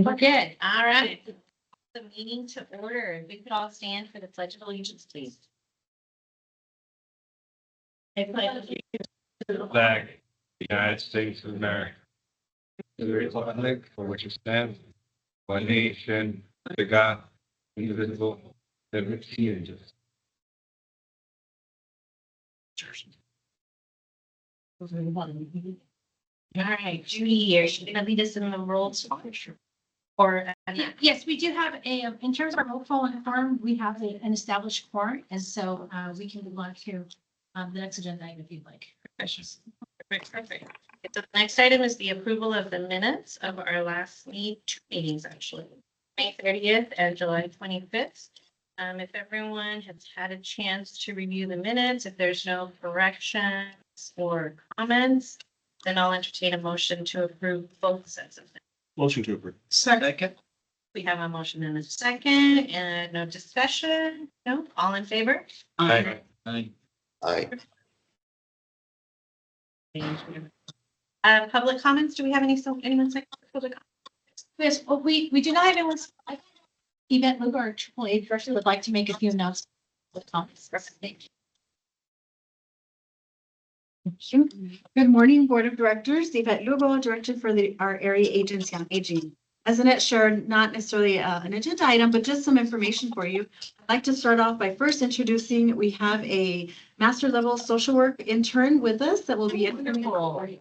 We're good. All right. The meeting to order. If we could all stand for the Pledge of Allegiance, please. I pledge allegiance to the Flag, the United States of America, to the republic for which it stands, one nation, under God, indivisible, liberty and justice. All right, Judy, are you gonna lead us in the rolls? Or Yes, we do have a, in terms of our roll call and quorum, we have an established quorum, and so we can move on to the next agenda item if you'd like. perfect. So the next item is the approval of the minutes of our last two meetings, actually, May 30th and July 25th. If everyone has had a chance to review the minutes, if there's no corrections or comments, then I'll entertain a motion to approve both sets of minutes. Motion to approve. Second. We have a motion and a second and no discussion. No, all in favor? Aye. Aye. Public comments. Do we have anyone's like public comments? Yes, well, we do not have anyone's Yvette Lugo, our AAA director, would like to make a few notes. Thank you. Good morning, Board of Directors. Yvette Lugo, Director for our Area Agency on Aging. As Annette shared, not necessarily an agenda item, but just some information for you. I'd like to start off by first introducing, we have a master level social work intern with us that will be It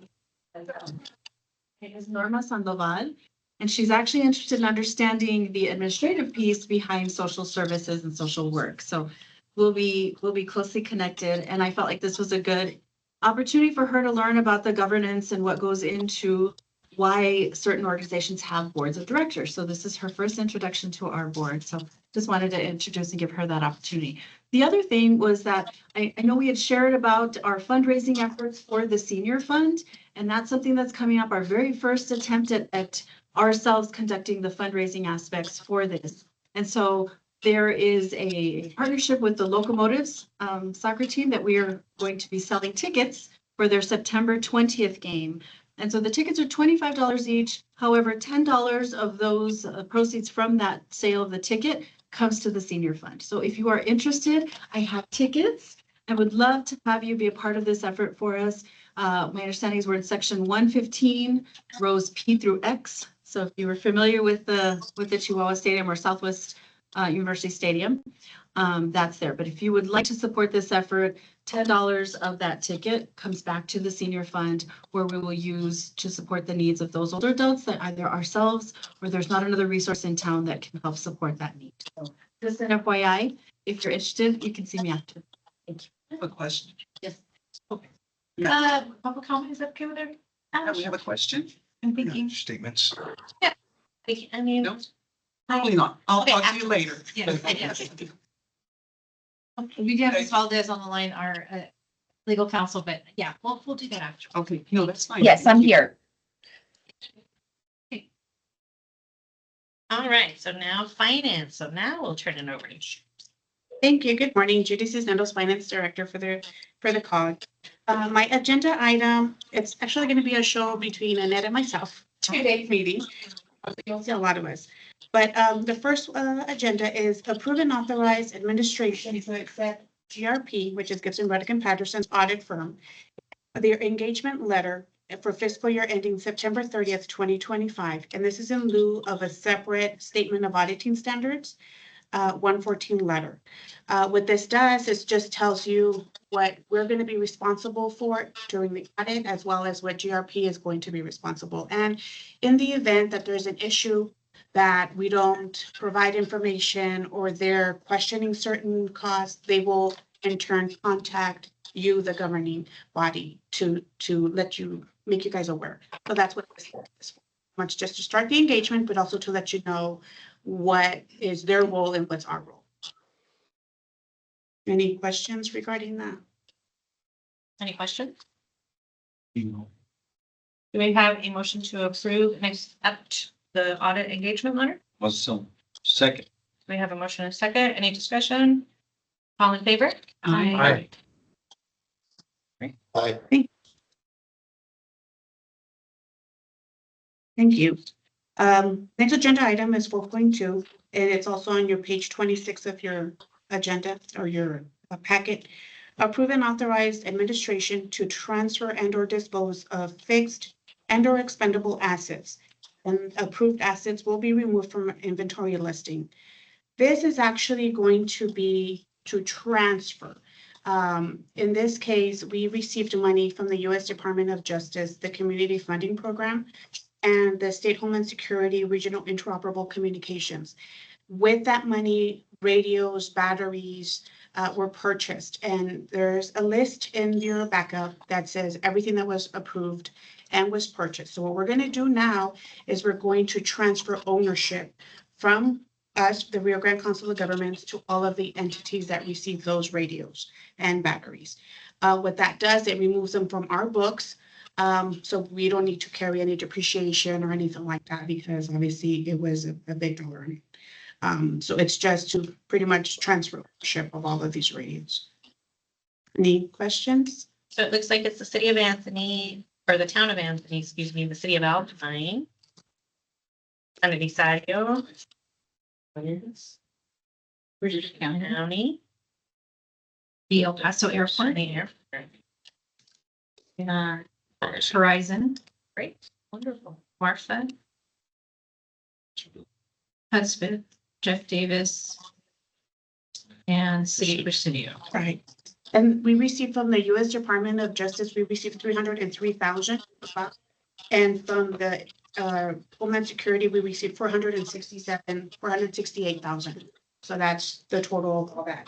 is Norma Sandoval, and she's actually interested in understanding the administrative piece behind social services and social work. So we'll be closely connected, and I felt like this was a good opportunity for her to learn about the governance and what goes into why certain organizations have boards of directors. So this is her first introduction to our board. So just wanted to introduce and give her that opportunity. The other thing was that I know we had shared about our fundraising efforts for the senior fund, and that's something that's coming up, our very first attempt at ourselves conducting the fundraising aspects for this. And so there is a partnership with the Locomotives soccer team that we are going to be selling tickets for their September 20th game. And so the tickets are $25 each. However, $10 of those proceeds from that sale of the ticket comes to the senior fund. So if you are interested, I have tickets. I would love to have you be a part of this effort for us. My understanding is we're in section 115, rows P through X. So if you were familiar with the Chihuahua Stadium or Southwest University Stadium, that's there. But if you would like to support this effort, $10 of that ticket comes back to the senior fund, where we will use to support the needs of those older adults that either ourselves or there's not another resource in town that can help support that need. So just an FYI, if you're interested, you can see me after. Thank you. I have a question. Yes. Okay. Public comment, is that okay with her? We have a question? I'm thinking. Statements. I mean, No? Probably not. I'll Okay, talk to you later. Yes. We do have Ms. Valdez on the line, our legal counsel, but yeah, we'll do that after. Okay, no, that's fine. Yes, I'm here. all right. So now finance. So now we'll turn it over to you. Thank you. Good morning. Judy Cisneros, Finance Director for the COG. My agenda item, it's actually going to be a show between Annette and myself, 2-day meeting. You'll see a lot of us. But the first agenda is approve and authorize administration to accept GRP, which is Gibson, Ruddock and Patterson's audit firm, their engagement letter for fiscal year ending September 30th, 2025. And this is in lieu of a separate statement of auditing standards, 114 letter. What this does is just tells you what we're going to be responsible for during the audit, as well as what GRP is going to be responsible. And in the event that there's an issue that we don't provide information or they're questioning certain costs, they will in turn contact you, the governing body, to let you, make you guys aware. So that's what this is for. Much just to start the engagement, but also to let you know what is their role and what's our role. Any questions regarding that? Any questions? Do we have a motion to approve and accept the audit engagement letter? Also, second. We have a motion and a second. Any discussion? All in favor? Aye. Thank you. Next agenda item is 4.2, and it's also on your page 26 of your agenda or your packet. Approve and authorize administration to transfer and or dispose of fixed and or expendable assets. And approved assets will be removed from inventory listing. This is actually going to be to transfer. In this case, we received money from the U.S. Department of Justice, the Community Funding Program, and the State Homeland Security Regional Interoperable Communications. With that money, radios, batteries were purchased, and there's a list in your backup that says everything that was approved and was purchased. So what we're going to do now is we're going to transfer ownership from us, the Rio Grande Council of Governments, to all of the entities that receive those radios and batteries. What that does, it removes them from our books. So we don't need to carry any depreciation or anything like that, because obviously it was a big dollar. So it's just to pretty much transfer ownership of all of these radios. Any questions? So it looks like it's the city of Anthony, or the town of Anthony, excuse me, the city of Alpine. San Elizario. British County, County. the El Paso Airport, Horizon, Great, wonderful. Marfa, Hudspeth, Jeff Davis, and City of Presidio. Right. And we received from the U.S. Department of Justice, we received 303,000. And from the Homeland Security, we received 468,000. So that's the total of all that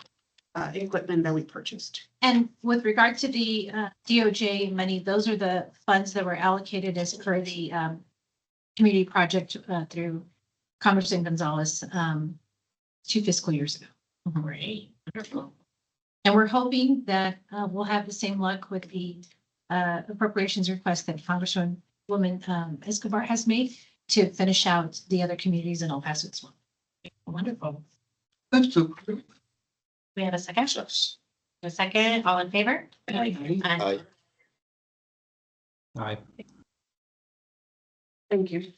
equipment that we purchased. And with regard to the DOJ money, those are the funds that were allocated as per the community project through Congressman Gonzalez 2 fiscal years ago. Great, wonderful. And we're hoping that we'll have the same luck with the appropriations request that Congresswoman Escobar has made to finish out the other communities in El Paso as well. Wonderful. That's to approve. We have a second? A second, all in favor? Aye. Aye. Thank you.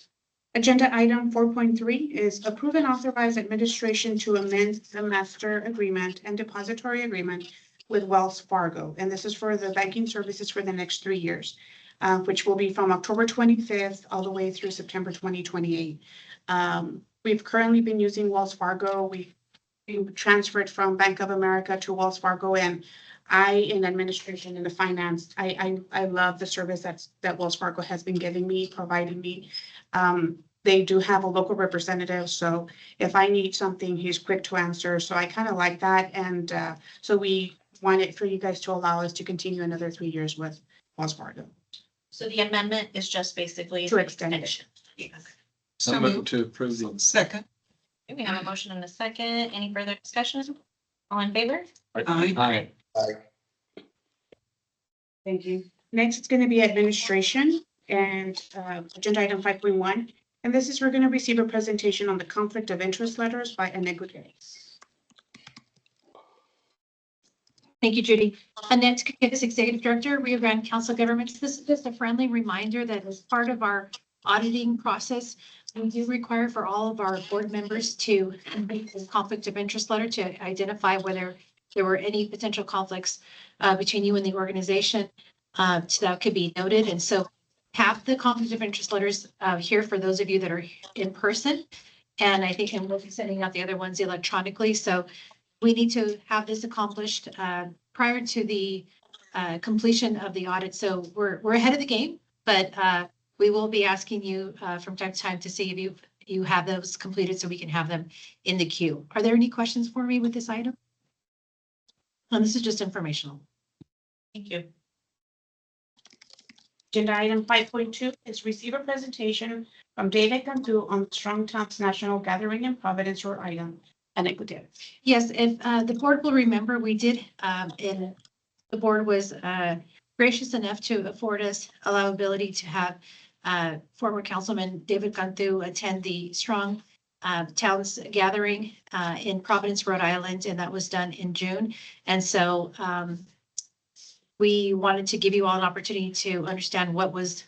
Agenda item 4.3 is approve and authorize administration to amend the master agreement and depository agreement with Wells Fargo. And this is for the banking services for the next 3 years, which will be from October 25th all the way through September 2028. We've currently been using Wells Fargo. We transferred from Bank of America to Wells Fargo, and in administration and the finance, I love the service that Wells Fargo has been giving me, providing me. They do have a local representative, so if I need something, he's quick to answer. So I kind of like that, and so we wanted for you guys to allow us to continue another 3 years with Wells Fargo. So the amendment is just basically. To extend it. extension. Yes. So moved. To approve the. Second. Okay, we have a motion and a second. Any further discussion? All in favor? Aye. Thank you. Next, it's going to be administration and agenda item 5.1. And this is, we're going to receive a presentation on the conflict of interest letters by Iniquity. Thank you, Judy. Annette Kakis, Executive Director, Rio Grande Council of Governments. This is just a friendly reminder that as part of our auditing process, we do require for all of our board members to complete this conflict of interest letter to identify whether there were any potential conflicts between you and the organization. So that could be noted. And so have the conflict of interest letters here for those of you that are in person. And I think we'll be sending out the other ones electronically. So we need to have this accomplished prior to the completion of the audit. So we're ahead of the game, but we will be asking you from time to time to see if you have those completed so we can have them in the queue. Are there any questions for me with this item? This is just informational. Thank you. Agenda item 5.2 is receive a presentation from David Cantu on Strong Towns National Gathering in Providence, Rhode Island, Iniquity. Yes, if the board will remember, we did, and the board was gracious enough to afford us allowability to have former Councilman David Cantu attend the Strong Towns Gathering in Providence, Rhode Island, and that was done in June. And so we wanted to give you all an opportunity to understand what was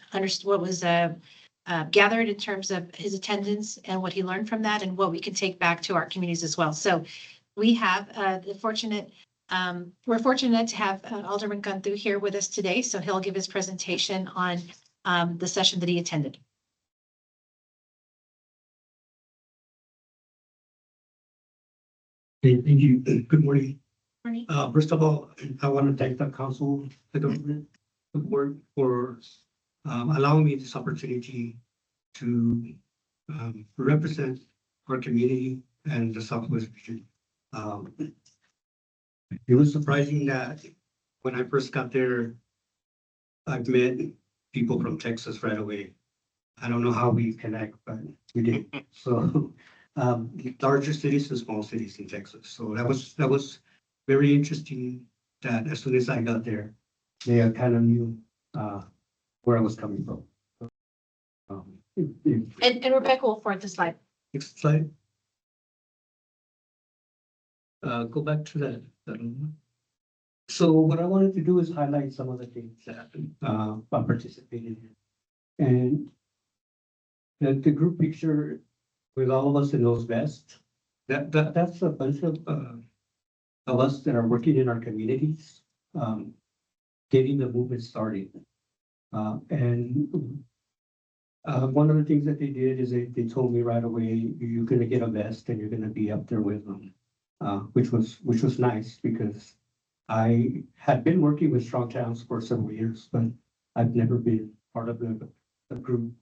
gathered in terms of his attendance and what he learned from that and what we can take back to our communities as well. So we have we're fortunate to have Alderman Cantu here with us today. So he'll give his presentation on the session that he attended. Okay, thank you. Good morning. Morning. First of all, I want to thank the council, the government, the board for allowing me this opportunity to represent our community and the Southwest region. It was surprising that when I first got there, I've met people from Texas right away. I don't know how we connect, but we did. So larger cities and small cities in Texas. So that was very interesting that as soon as I got there, they kind of knew where I was coming from. And Rebecca will forward the slide. Next slide. Go back to that one. So what I wanted to do is highlight some of the things that I participated in. And the group picture with all of us in those vests, that's a bunch of us that are working in our communities, getting the movement started. And one of the things that they did is they told me right away, you're going to get a vest and you're going to be up there with them, which was nice because I had been working with Strong Towns for several years, but I've never been part of the group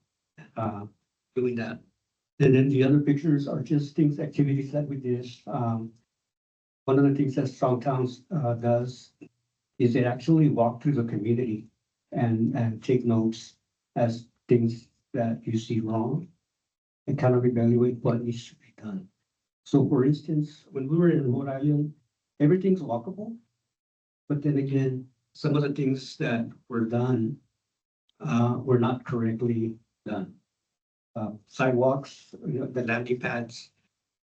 doing that. And then the other pictures are just things, activities that we did. One of the things that Strong Towns does is they actually walk through the community and take notes as things that you see wrong and kind of evaluate what needs to be done. So for instance, when we were in Rhode Island, everything's walkable. But then again, some of the things that were done were not correctly done. Sidewalks, the landing pads,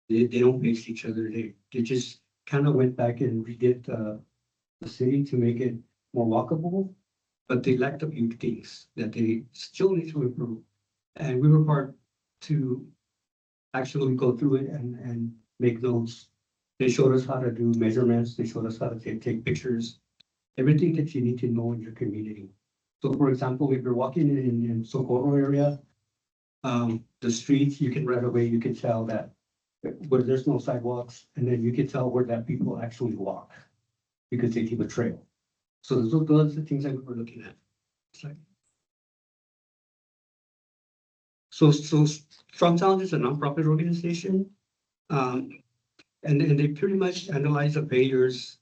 they don't face each other. They just kind of went back and redid the city to make it more walkable, but they lacked a few things that they still need to improve. And we were part to actually go through it and make notes. They showed us how to do measurements. They showed us how to take pictures, everything that you need to know in your community. So for example, if you're walking in Socorro area, the streets, you can right away, you can tell that where there's no sidewalks, and then you can tell where that people actually walk because they leave a trail. So those are the things that we were looking at. So Strong Towns is a nonprofit organization. And they pretty much analyze the failures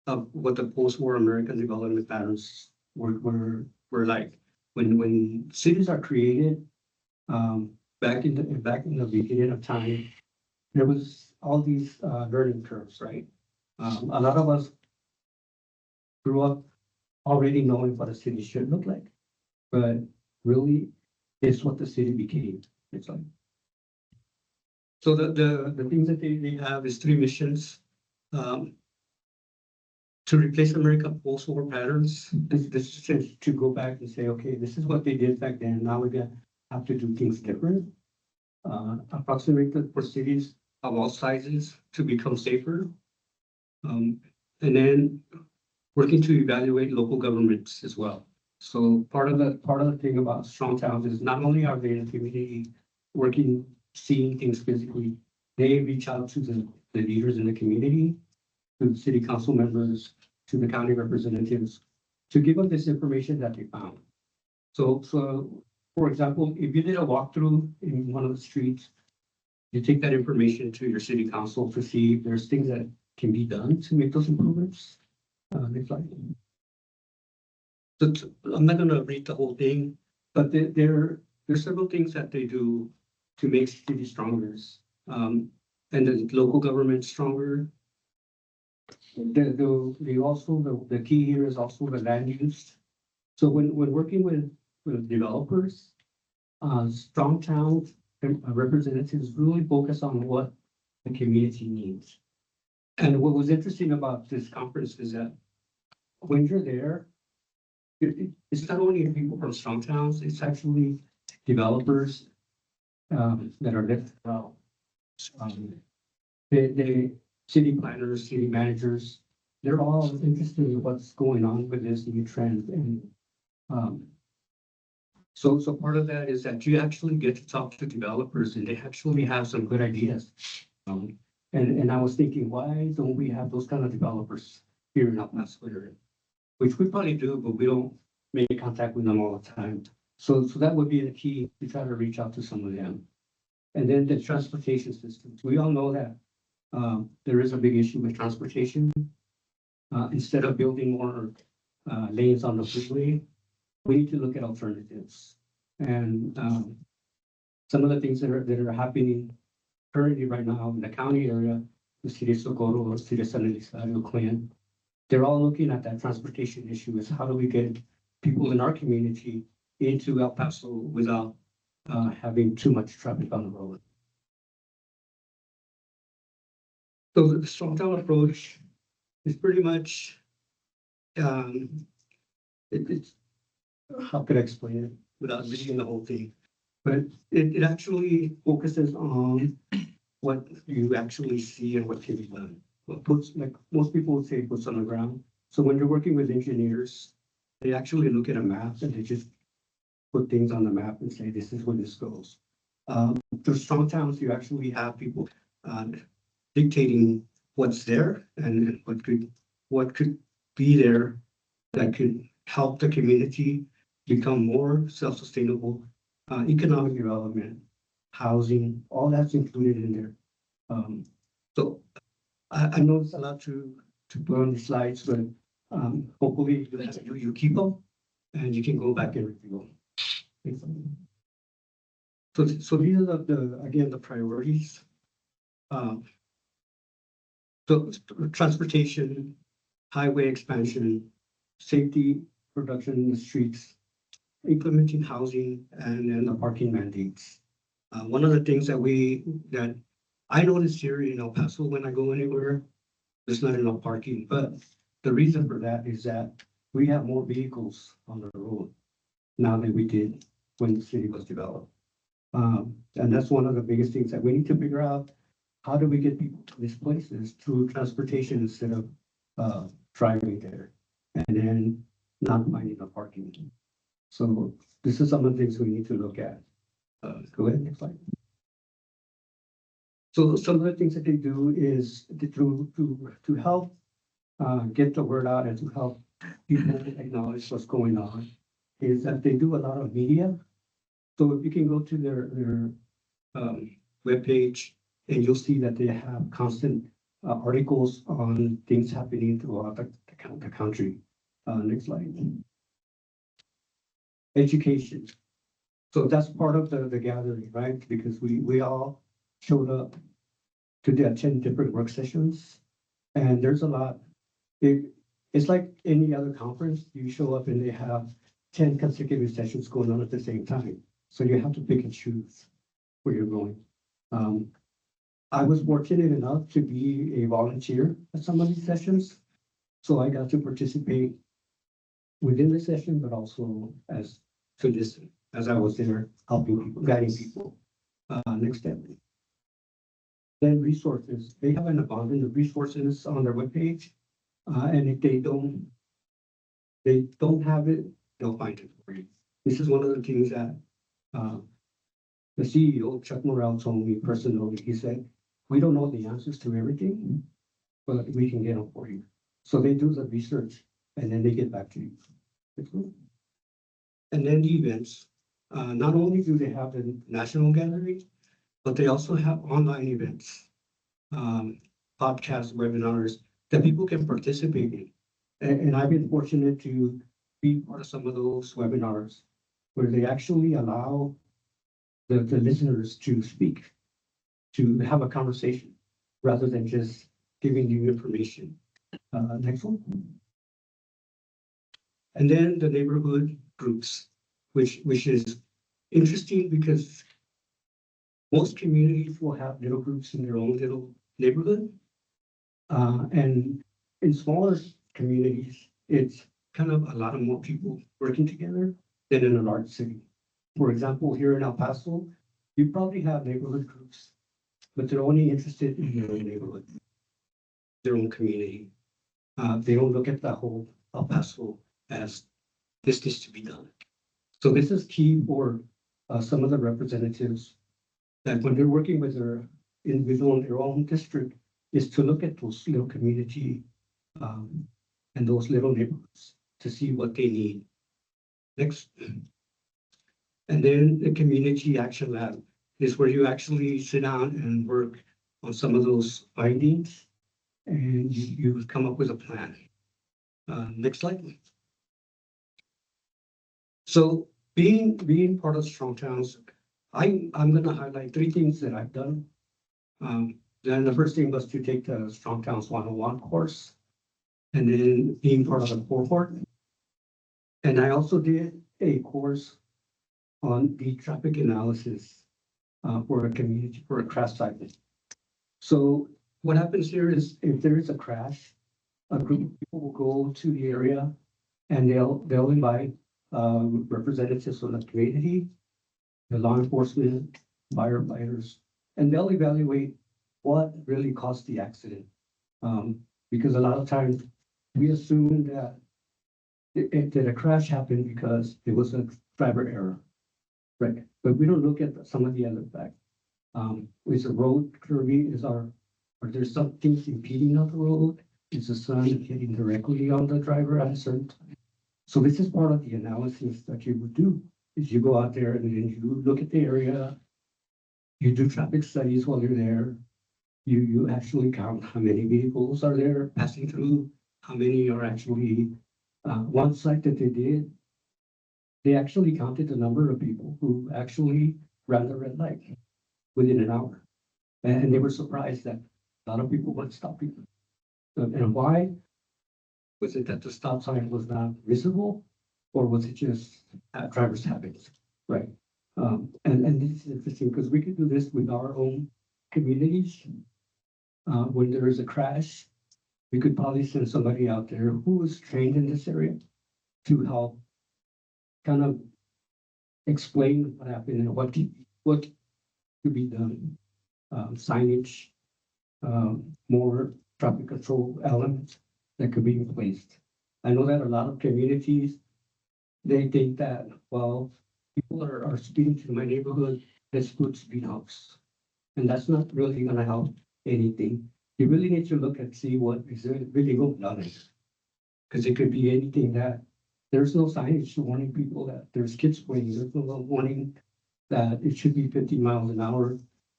of what the post-war American development patterns were like. When cities are created, back in the beginning of time, there was all these learning curves, right? A lot of us grew up already knowing what a city should look like, but really, it's what the city became. It's like. So the things that they have is 3 missions. To replace American post-war patterns, this is to go back and say, okay, this is what they did back then. Now we're gonna have to do things different. Approximate for cities of all sizes to become safer. And then working to evaluate local governments as well. So part of the thing about Strong Towns is not only are they in the community working, seeing things physically, they reach out to the leaders in the community, to the city council members, to the county representatives, to give them this information that they found. So for example, if you did a walkthrough in one of the streets, you take that information to your city council to see if there's things that can be done to make those improvements. Next slide. So I'm not going to read the whole thing, but there's several things that they do to make cities stronger, and the local government stronger. The key here is also the land use. So when working with developers, Strong Towns representatives really focus on what the community needs. And what was interesting about this conference is that when you're there, it's not only people from Strong Towns, it's actually developers that are listed out. The city planners, city managers, they're all interested in what's going on with this new trend. And so part of that is that you actually get to talk to developers and they actually have some good ideas. And I was thinking, why don't we have those kind of developers here in El Paso area? Which we probably do, but we don't make contact with them all the time. So that would be the key to try to reach out to some of them. And then the transportation systems. We all know that there is a big issue with transportation. Instead of building more lanes on the freeway, we need to look at alternatives. And some of the things that are happening currently right now in the county area, the city of Socorro, the city of San Luis, Clan, they're all looking at that transportation issue is how do we get people in our community into El Paso without having too much traffic on the road. So the strong town approach is pretty much, it's, how could I explain it without reading the whole thing? But it actually focuses on what you actually see and what can be done. What puts, like most people would say, puts on the ground. So when you're working with engineers, they actually look at a map and they just put things on the map and say, this is where this goes. Through strong towns, you actually have people dictating what's there and what could be there that could help the community become more self-sustainable, economic development, housing, all that's included in there. So I know it's a lot to put on the slides, but hopefully you keep them and you can go back and review them. So these are again, the priorities. So transportation, highway expansion, safety, production in the streets, implementing housing, and then the parking mandates. One of the things that I noticed here in El Paso when I go anywhere, there's not enough parking. But the reason for that is that we have more vehicles on the road now than we did when the city was developed. And that's one of the biggest things that we need to figure out. How do we get people to these places through transportation instead of driving there and then not finding a parking? So this is some of the things we need to look at. Go ahead, next slide. So some of the things that they do is to help get the word out and to help people acknowledge what's going on is that they do a lot of media. So if you can go to their webpage and you'll see that they have constant articles on things happening throughout the country. Next slide. Education. So that's part of the gathering, right? Because we all showed up to attend different work sessions, and there's a lot. It's like any other conference. You show up and they have 10 consecutive sessions going on at the same time. So you have to pick and choose where you're going. I was fortunate enough to be a volunteer at some of these sessions. So I got to participate within the session, but also as I was there helping people, guiding people. Next step. Then resources. They have an abundance of resources on their webpage. And if they don't have it, they'll find it for you. This is one of the things that the CEO, Chuck Morrell, told me personally. He said, we don't know the answers to everything, but we can get them for you. So they do the research and then they get back to you. And then the events. Not only do they have the national gathering, but they also have online events, podcasts, webinars that people can participate in. And I've been fortunate to be part of some of those webinars where they actually allow the listeners to speak, to have a conversation rather than just giving you information. Next one. And then the neighborhood groups, which is interesting because most communities will have little groups in their own little neighborhood. And in smaller communities, it's kind of a lot of more people working together than in a large city. For example, here in El Paso, you probably have neighborhood groups, but they're only interested in their own neighborhood, their own community. They don't look at the whole El Paso as this needs to be done. So this is key for some of the representatives that when they're working with their individual in their own district is to look at those little community and those little neighborhoods to see what they need. Next. And then the community action lab is where you actually sit down and work on some of those findings and you come up with a plan. Next slide. So being part of Strong Towns, I'm going to highlight 3 things that I've done. Then the first thing was to take the Strong Towns 101 course, and then being part of the cohort. And I also did a course on the traffic analysis for a community, for a crash site. So what happens here is if there is a crash, a group of people will go to the area and they'll invite representatives from the community, the law enforcement, firefighters, and they'll evaluate what really caused the accident. Because a lot of times we assume that that a crash happened because it was a driver error, right? But we don't look at some of the other facts. Is the road curvy? Are there something impeding on the road? Is the sun hitting directly on the driver at a certain time? So this is part of the analysis that you would do, is you go out there and then you look at the area, you do traffic studies while you're there, you actually count how many vehicles are there passing through, how many are actually, one site that they did, they actually counted the number of people who actually ran the red light within an hour. And they were surprised that a lot of people weren't stopping. And why? Was it that the stop sign was not visible, or was it just driver's habits, right? And this is interesting because we could do this with our own communities. When there is a crash, we could probably send somebody out there who is trained in this area to help kind of explain what happened and what could be done. Signage, more traffic control elements that could be placed. I know that a lot of communities, they think that, well, people are speeding to my neighborhood, let's put speed humps. And that's not really gonna help anything. You really need to look and see what is really going on. Because it could be anything that there's no signage warning people that there's kids playing, there's no warning that it should be 50 miles an hour.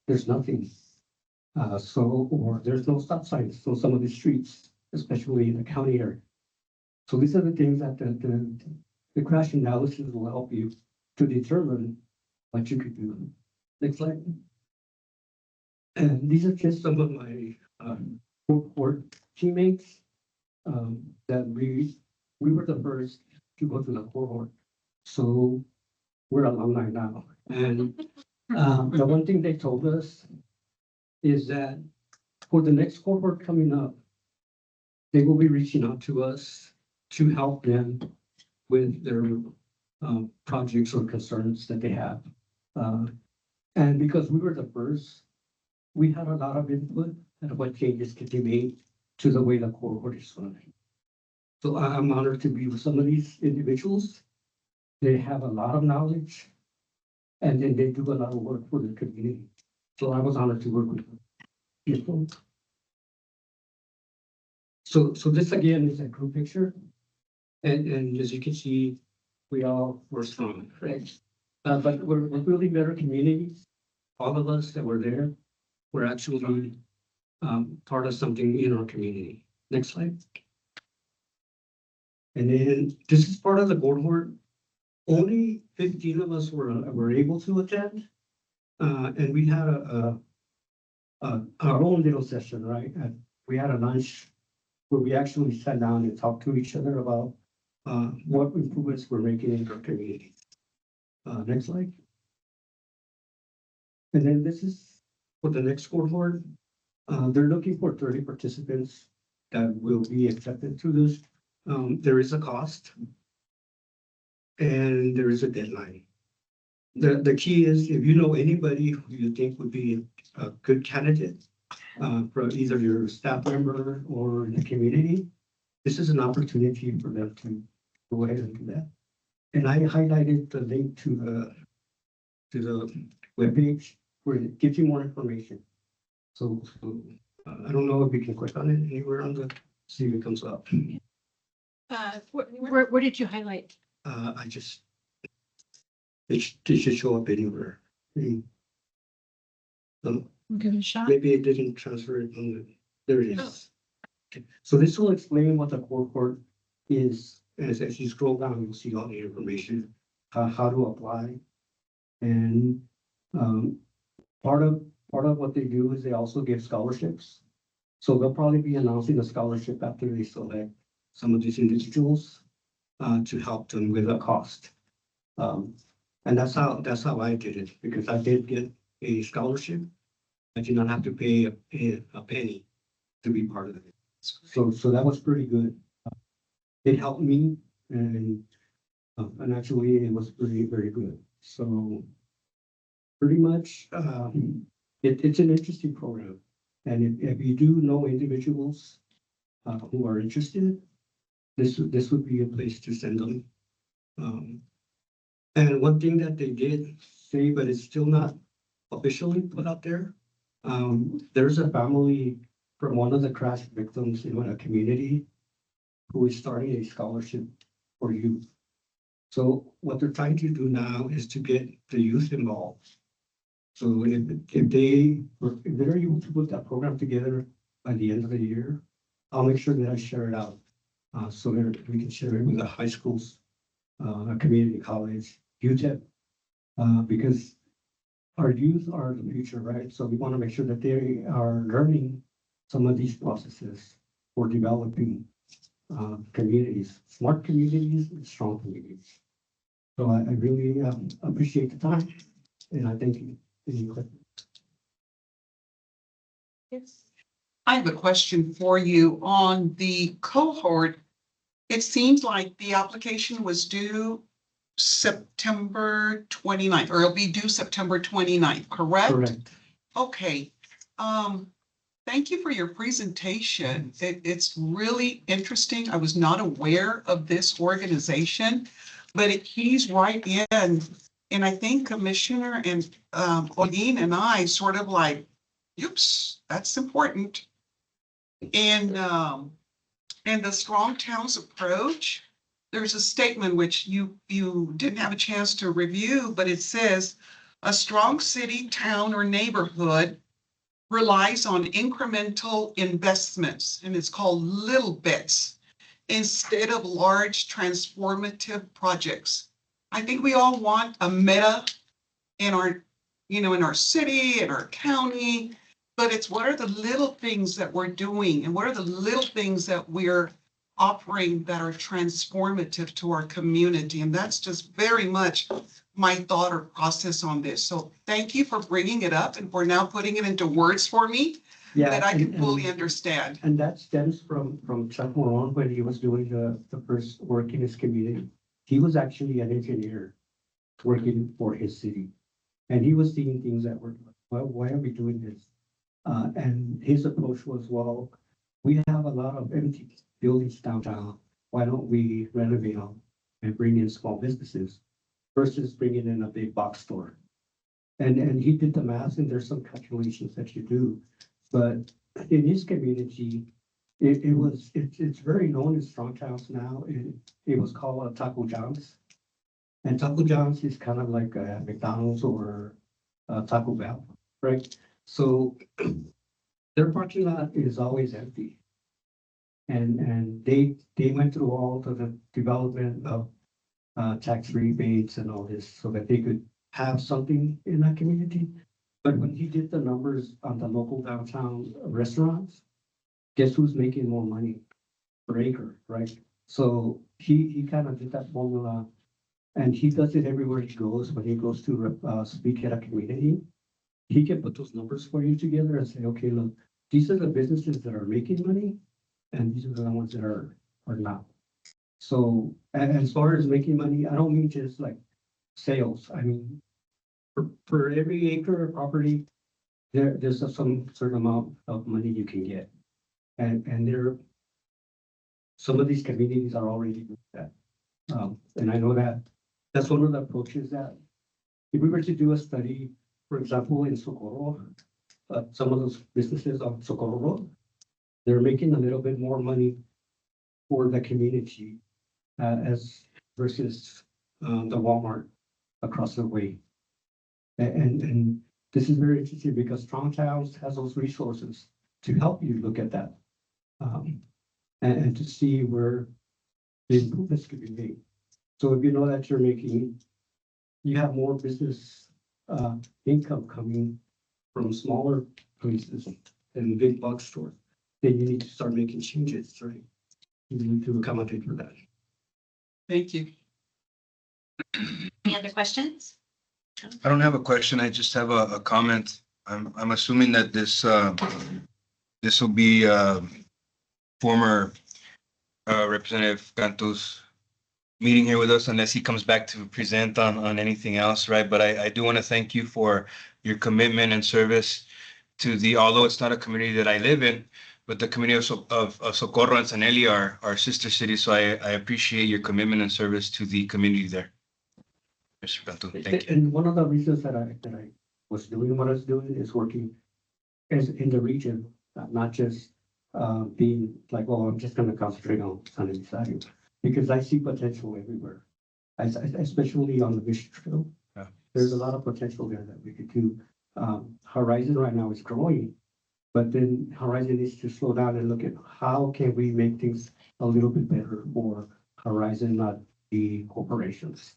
There's nothing. Or there's no stop signs on some of the streets, especially in the county area. So these are the things that the crash analysis will help you to determine what you could do. Next slide. And these are just some of my cohort teammates that we were the first to go to the cohort. So we're alumni now. And the one thing they told us is that for the next cohort coming up, they will be reaching out to us to help them with their projects or concerns that they have. And because we were the first, we had a lot of input and what changes could be made to the way the cohort is running. So I'm honored to be with some of these individuals. They have a lot of knowledge and then they do a lot of work for the community. So I was honored to work with them. So this again is a group picture. And as you can see, we all were strong, right? But we're building better communities. All of us that were there were actually part of something in our community. Next slide. And then this is part of the cohort. Only 15 of us were able to attend. And we had our own little session, right? And we had a lunch where we actually sat down and talked to each other about what improvements we're making in our community. Next slide. And then this is for the next cohort. They're looking for 30 participants that will be accepted to this. There is a cost and there is a deadline. The key is if you know anybody who you think would be a good candidate, for either your staff member or in the community, this is an opportunity for them to go ahead and do that. And I highlighted the link to the webpage where it gives you more information. So, I don't know if you can click on it anywhere on the, see if it comes up. Where did you highlight? I just, it should show up anywhere. Give it a shot. Maybe it didn't transfer it on the, there it is. Okay. So this will explain what the core court is. As you scroll down, you'll see all the information, how to apply. And part of what they do is they also give scholarships. So they'll probably be announcing a scholarship after they select some of these individuals to help them with the cost. And that's how I did it, because I did get a scholarship. I did not have to pay a penny to be part of it. So that was pretty good. It helped me, and actually it was very, very good. So pretty much, it's an interesting program. And if you do know individuals who are interested, this would be a place to send them. And one thing that they did say, but it's still not officially put out there, there's a family from one of the crash victims in a community who is starting a scholarship for youth. So what they're trying to do now is to get the youth involved. So if they're able to put that program together by the end of the year, I'll make sure that I share it out. So that we can share it with the high schools, a community college, UTEP, because our youth are the future, right? So we want to make sure that they are learning some of these processes for developing communities, smart communities, and strong communities. So I really appreciate the time, and I thank you. Yes. I have a question for you on the cohort. It seems like the application was due September 29th, or it'll be due September 29th, correct? Correct. Okay. Thank you for your presentation. It's really interesting. I was not aware of this organization, but it keys right in. And I think Commissioner and Odin and I sort of like, oops, that's important. And the Strong Towns approach, there's a statement which you didn't have a chance to review, but it says a strong city, town, or neighborhood relies on incremental investments, and it's called little bits instead of large transformative projects. I think we all want a meta in our, in our city, in our county, but it's what are the little things that we're doing and what are the little things that we're offering that are transformative to our community. And that's just very much my thought or process on this. So thank you for bringing it up and for now putting it into words for me that I can fully understand. And that stems from Chuck Moron when he was doing the first work in his community. He was actually an engineer working for his city. And he was seeing things that were, well, why are we doing this? And his approach was, well, we have a lot of empty buildings downtown. Why don't we renovate them and bring in small businesses versus bringing in a big box store? And he did the math, and there's some calculations that you do. But in his community, it's very known in strong towns now. It was called Taco John's. And Taco John's is kind of like a McDonald's or Taco Bell, right? So their parking lot is always empty. And they went through all of the development of tax rebates and all this so that they could have something in that community. But when he did the numbers on the local downtown restaurants, guess who's making more money per acre, right? So he kind of did that formula, and he does it everywhere he goes. When he goes to speak at a community, he can put those numbers for you together and say, okay, look, these are the businesses that are making money, and these are the ones that are not. So as far as making money, I don't mean just like sales. I mean, For every acre of property, there's some certain amount of money you can get. And some of these communities are already doing that. And I know that that's one of the approaches that if we were to do a study, for example, in Socorro, some of those businesses on Socorro Road, they're making a little bit more money for the community as versus the Walmart across the way. And this is very interesting because Strong Towns has those resources to help you look at that and to see where the improvements could be made. So if you know that you have more business income coming from smaller places than big box stores, then you need to start making changes, right? You need to accommodate for that. Thank you. Any other questions? I don't have a question. I just have a comment. I'm assuming that this will be former Representative Cantu's meeting here with us unless he comes back to present on anything else, right? But I do want to thank you for your commitment and service to although it's not a community that I live in, but the community of Socorro and San Eli are our sister cities. So I appreciate your commitment and service to the community there. Mr. Cantu, thank you. And one of the reasons that I was doing what I was doing is working as in the region, not just being like, well, I'm just going to concentrate on San Elizario, because I see potential everywhere, especially on the Mission Trail. Yeah. There's a lot of potential there that we could do. Horizon right now is growing, but then Horizon needs to slow down and look at how can we make things a little bit better for Horizon, not the corporations,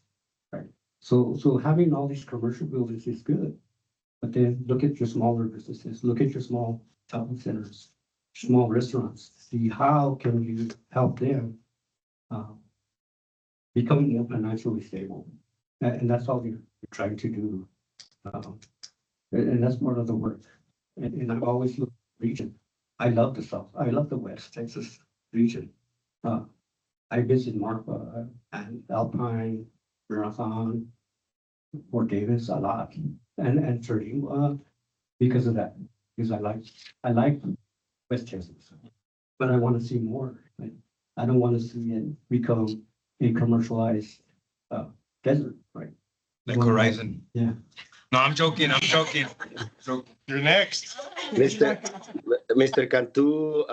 right? So having all these commercial buildings is good, but then look at your smaller businesses, look at your small shopping centers, small restaurants, see how can you help them become more financially stable. And that's all you're trying to do. And that's part of the work. And I've always looked at the region. I love the South. I love the West Texas region. I visit Marfa and Alpine, Marathon, Fort Davis a lot, and Turin because of that. Because I like West Texas, but I want to see more. Right? I don't want to see it become a commercialized desert, right? Like Horizon. Yeah. No, I'm joking. So you're next. Mr. Cantu,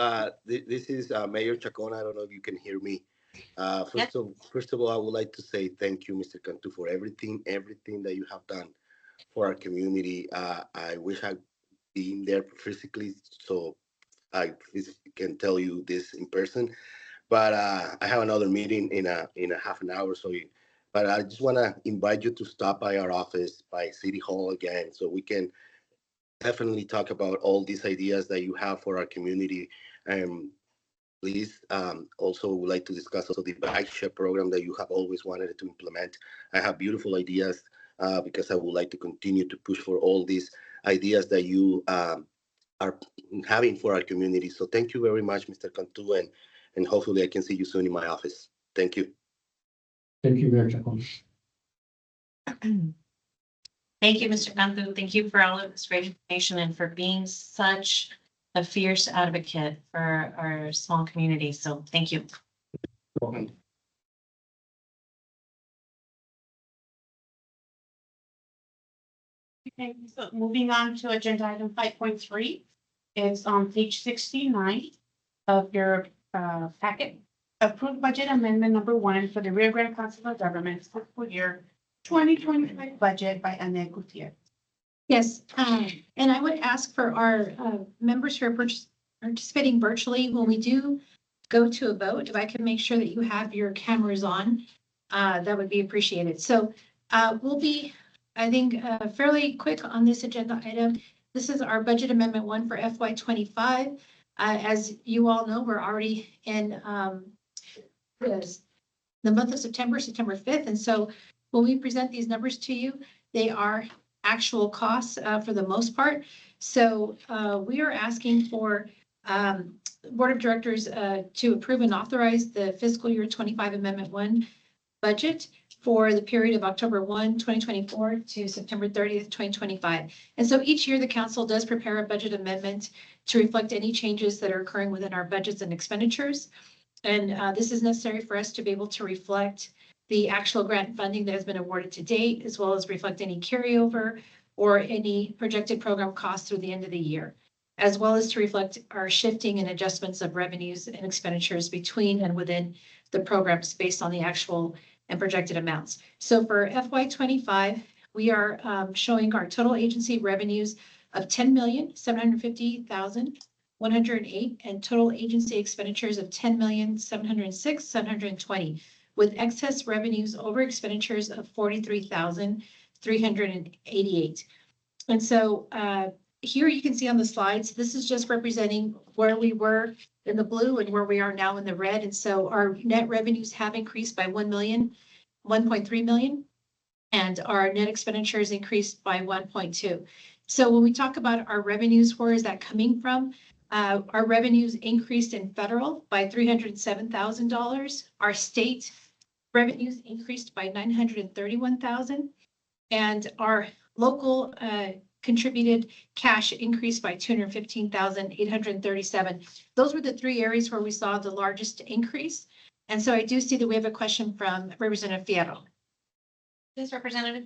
this is Mayor Chacon. I don't know if you can hear me. First of all, I would like to say thank you, Mr. Cantu, for everything that you have done for our community. I wish I'd been there physically, so I can tell you this in person. But I have another meeting in a half an hour, but I just want to invite you to stop by our office, by City Hall again, so we can definitely talk about all these ideas that you have for our community. And please, also would like to discuss also the bike share program that you have always wanted to implement. I have beautiful ideas because I would like to continue to push for all these ideas that you are having for our community. So thank you very much, Mr. Cantu, and hopefully I can see you soon in my office. Thank you. Thank you, Mayor Chacon. Thank you, Mr. Cantu. Thank you for all of this great information and for being such a fierce advocate for our small community. So thank you. Welcome. Okay, so moving on to agenda item 5.3, it's on page 69 of your packet. Approved budget amendment number 1 for the Rio Grande Council of Governments fiscal year 2025 budget by Annette Gutierrez. Yes, and I would ask for our members who are participating virtually, when we do go to a vote, if I can make sure that you have your cameras on, that would be appreciated. So we'll be, I think, fairly quick on this agenda item. This is our budget amendment 1 for FY25. As you all know, we're already in the month of September 5th. And so when we present these numbers to you, they are actual costs for the most part. So we are asking for Board of Directors to approve and authorize the fiscal year 25 Amendment 1 budget for the period of October 1, 2024 to September 30th, 2025. And so each year the council does prepare a budget amendment to reflect any changes that are occurring within our budgets and expenditures. And this is necessary for us to be able to reflect the actual grant funding that has been awarded to date, as well as reflect any carryover or any projected program costs through the end of the year, as well as to reflect our shifting and adjustments of revenues and expenditures between and within the programs based on the actual and projected amounts. So for FY25, we are showing our total agency revenues of $10,750,108 and total agency expenditures of $10,706,720, with excess revenues over expenditures of $43,388. And so here you can see on the slides, this is just representing where we were in the blue and where we are now in the red. And so our net revenues have increased by 1.3 million, and our net expenditures increased by 1.2. So when we talk about our revenues, where is that coming from? Our revenues increased in federal by $307,000. Our state revenues increased by $931,000, and our local contributed cash increased by $215,837. Those were the three areas where we saw the largest increase. And so I do see that we have a question from Representative Fierro. Yes, Representative.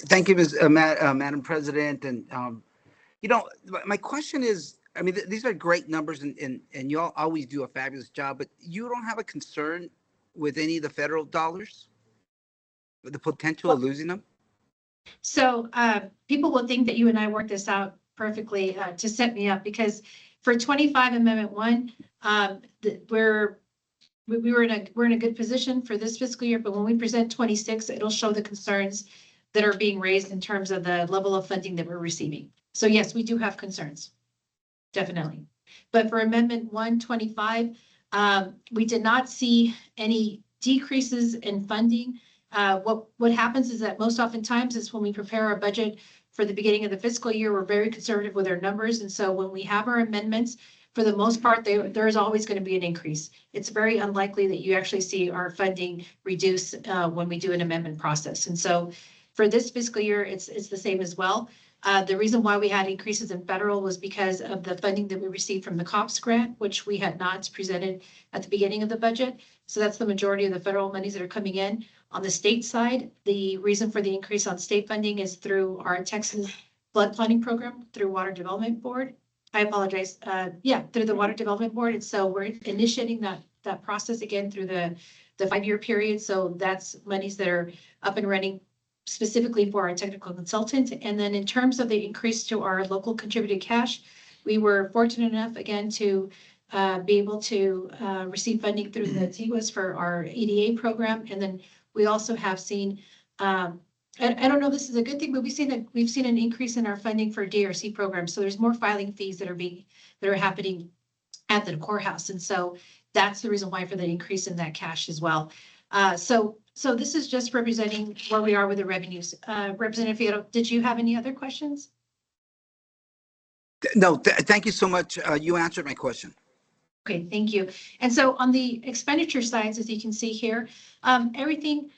Thank you, Madam President. And, my question is, I mean, these are great numbers and you all always do a fabulous job, but you don't have a concern with any of the federal dollars, with the potential of losing them? So people will think that you and I worked this out perfectly to set me up, because for 25 Amendment 1, we're in a good position for this fiscal year, but when we present 26, it'll show the concerns that are being raised in terms of the level of funding that we're receiving. So yes, we do have concerns, definitely. But for Amendment 125, we did not see any decreases in funding. What happens is that most oftentimes is when we prepare our budget for the beginning of the fiscal year, we're very conservative with our numbers. And so when we have our amendments, for the most part, there is always going to be an increase. It's very unlikely that you actually see our funding reduce when we do an amendment process. And so for this fiscal year, it's the same as well. The reason why we had increases in federal was because of the funding that we received from the COPS grant, which we had not presented at the beginning of the budget. So that's the majority of the federal monies that are coming in. On the state side, the reason for the increase on state funding is through our Texas flood planning program through Water Development Board. I apologize. Through the Water Development Board. And so we're initiating that process again through the 5-year period. So that's monies that are up and running specifically for our technical consultant. And then in terms of the increase to our local contributed cash, we were fortunate enough again to be able to receive funding through the TWIS for our EDA program. And then we also have seen, I don't know if this is a good thing, but we've seen an increase in our funding for DRC programs. So there's more filing fees that are happening at the courthouse. And so that's the reason why for the increase in that cash as well. So this is just representing where we are with the revenues. Representative Fierro, did you have any other questions? No, thank you so much. You answered my question. Okay, thank you. And so on the expenditure sides, as you can see here, everything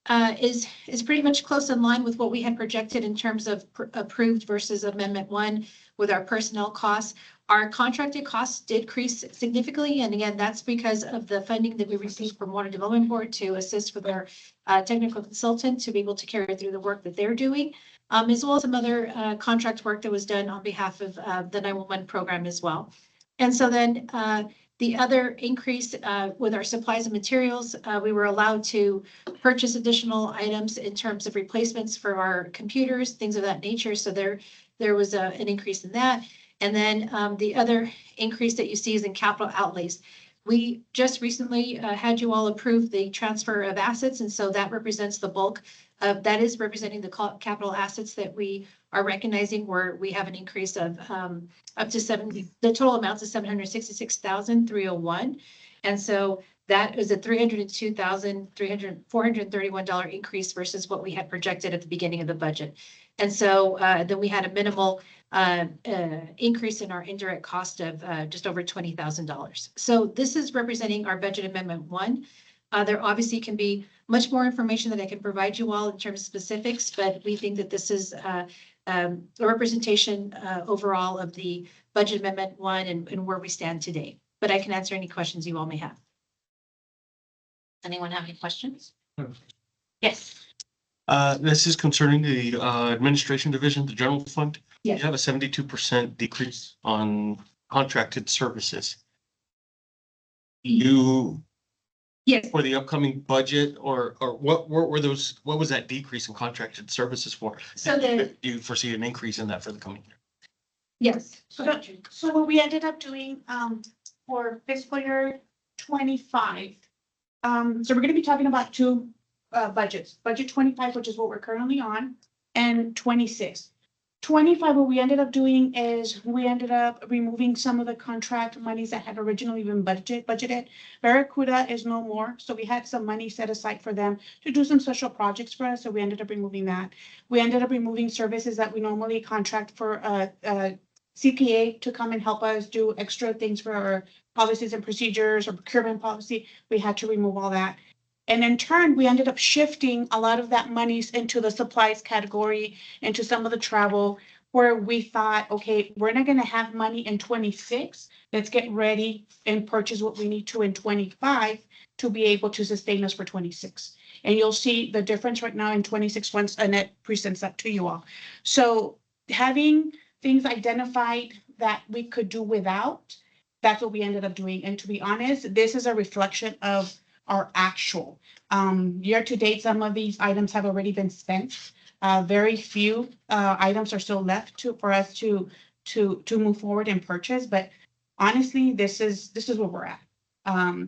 is pretty much close in line with what we had projected in terms of approved versus Amendment 1 with our personnel costs. Our contracted costs did decrease significantly. And again, that's because of the funding that we received from Water Development Board to assist with our technical consultant to be able to carry through the work that they're doing, as well as some other contract work that was done on behalf of the 911 program as well. And so then the other increase with our supplies and materials, we were allowed to purchase additional items in terms of replacements for our computers, things of that nature. So there was an increase in that. And then the other increase that you see is in capital outlays. We just recently had you all approve the transfer of assets. And so that represents the bulk of, that is representing the capital assets that we are recognizing, where we have an increase of up to the total amounts of $766,301. And so that is a $302,431 increase versus what we had projected at the beginning of the budget. And so then we had a minimal increase in our indirect cost of just over $20,000. So this is representing our budget amendment 1. There obviously can be much more information that I can provide you all in terms of specifics, but we think that this is a representation overall of the budget amendment one and where we stand today. But I can answer any questions you all may have. Anyone have any questions? Hmm. Yes. This is concerning the administration division, the general fund. Yes. You have a 72% decrease on contracted services. You, Yes. for the upcoming budget, or what were those, what was that decrease in contracted services for? So Do you foresee an increase in that for the coming year? Yes. So what we ended up doing, for fiscal year 25. So we're gonna be talking about two, budgets, budget 25, which is what we're currently on, and 26. 25, what we ended up doing is we ended up removing some of the contract monies that had originally been budgeted. Barracuda is no more, so we had some money set aside for them to do some special projects for us, so we ended up removing that. We ended up removing services that we normally contract for, CPA to come and help us do extra things for our policies and procedures or procurement policy. We had to remove all that. And in turn, we ended up shifting a lot of that monies into the supplies category, into some of the travel, where we thought, okay, we're not gonna have money in 26. Let's get ready and purchase what we need to in 25 to be able to sustain us for 26. And you'll see the difference right now in 26 once Annette presents that to you all. So having things identified that we could do without, that's what we ended up doing. And to be honest, this is a reflection of our actual. Year to date, some of these items have already been spent. Very few items are still left for us to move forward and purchase. But honestly, this is where we're at.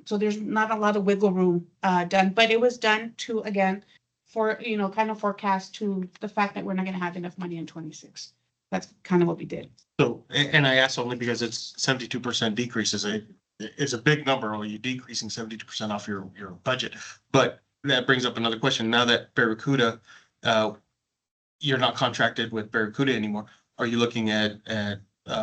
So there's not a lot of wiggle room done, but it was done to, again, for, kind of forecast to the fact that we're not gonna have enough money in 26. That's kind of what we did. So, and I ask only because it's 72% decrease is a big number, or you decreasing 72% off your budget. But that brings up another question. Now that Barracuda, you're not contracted with Barracuda anymore, are you looking at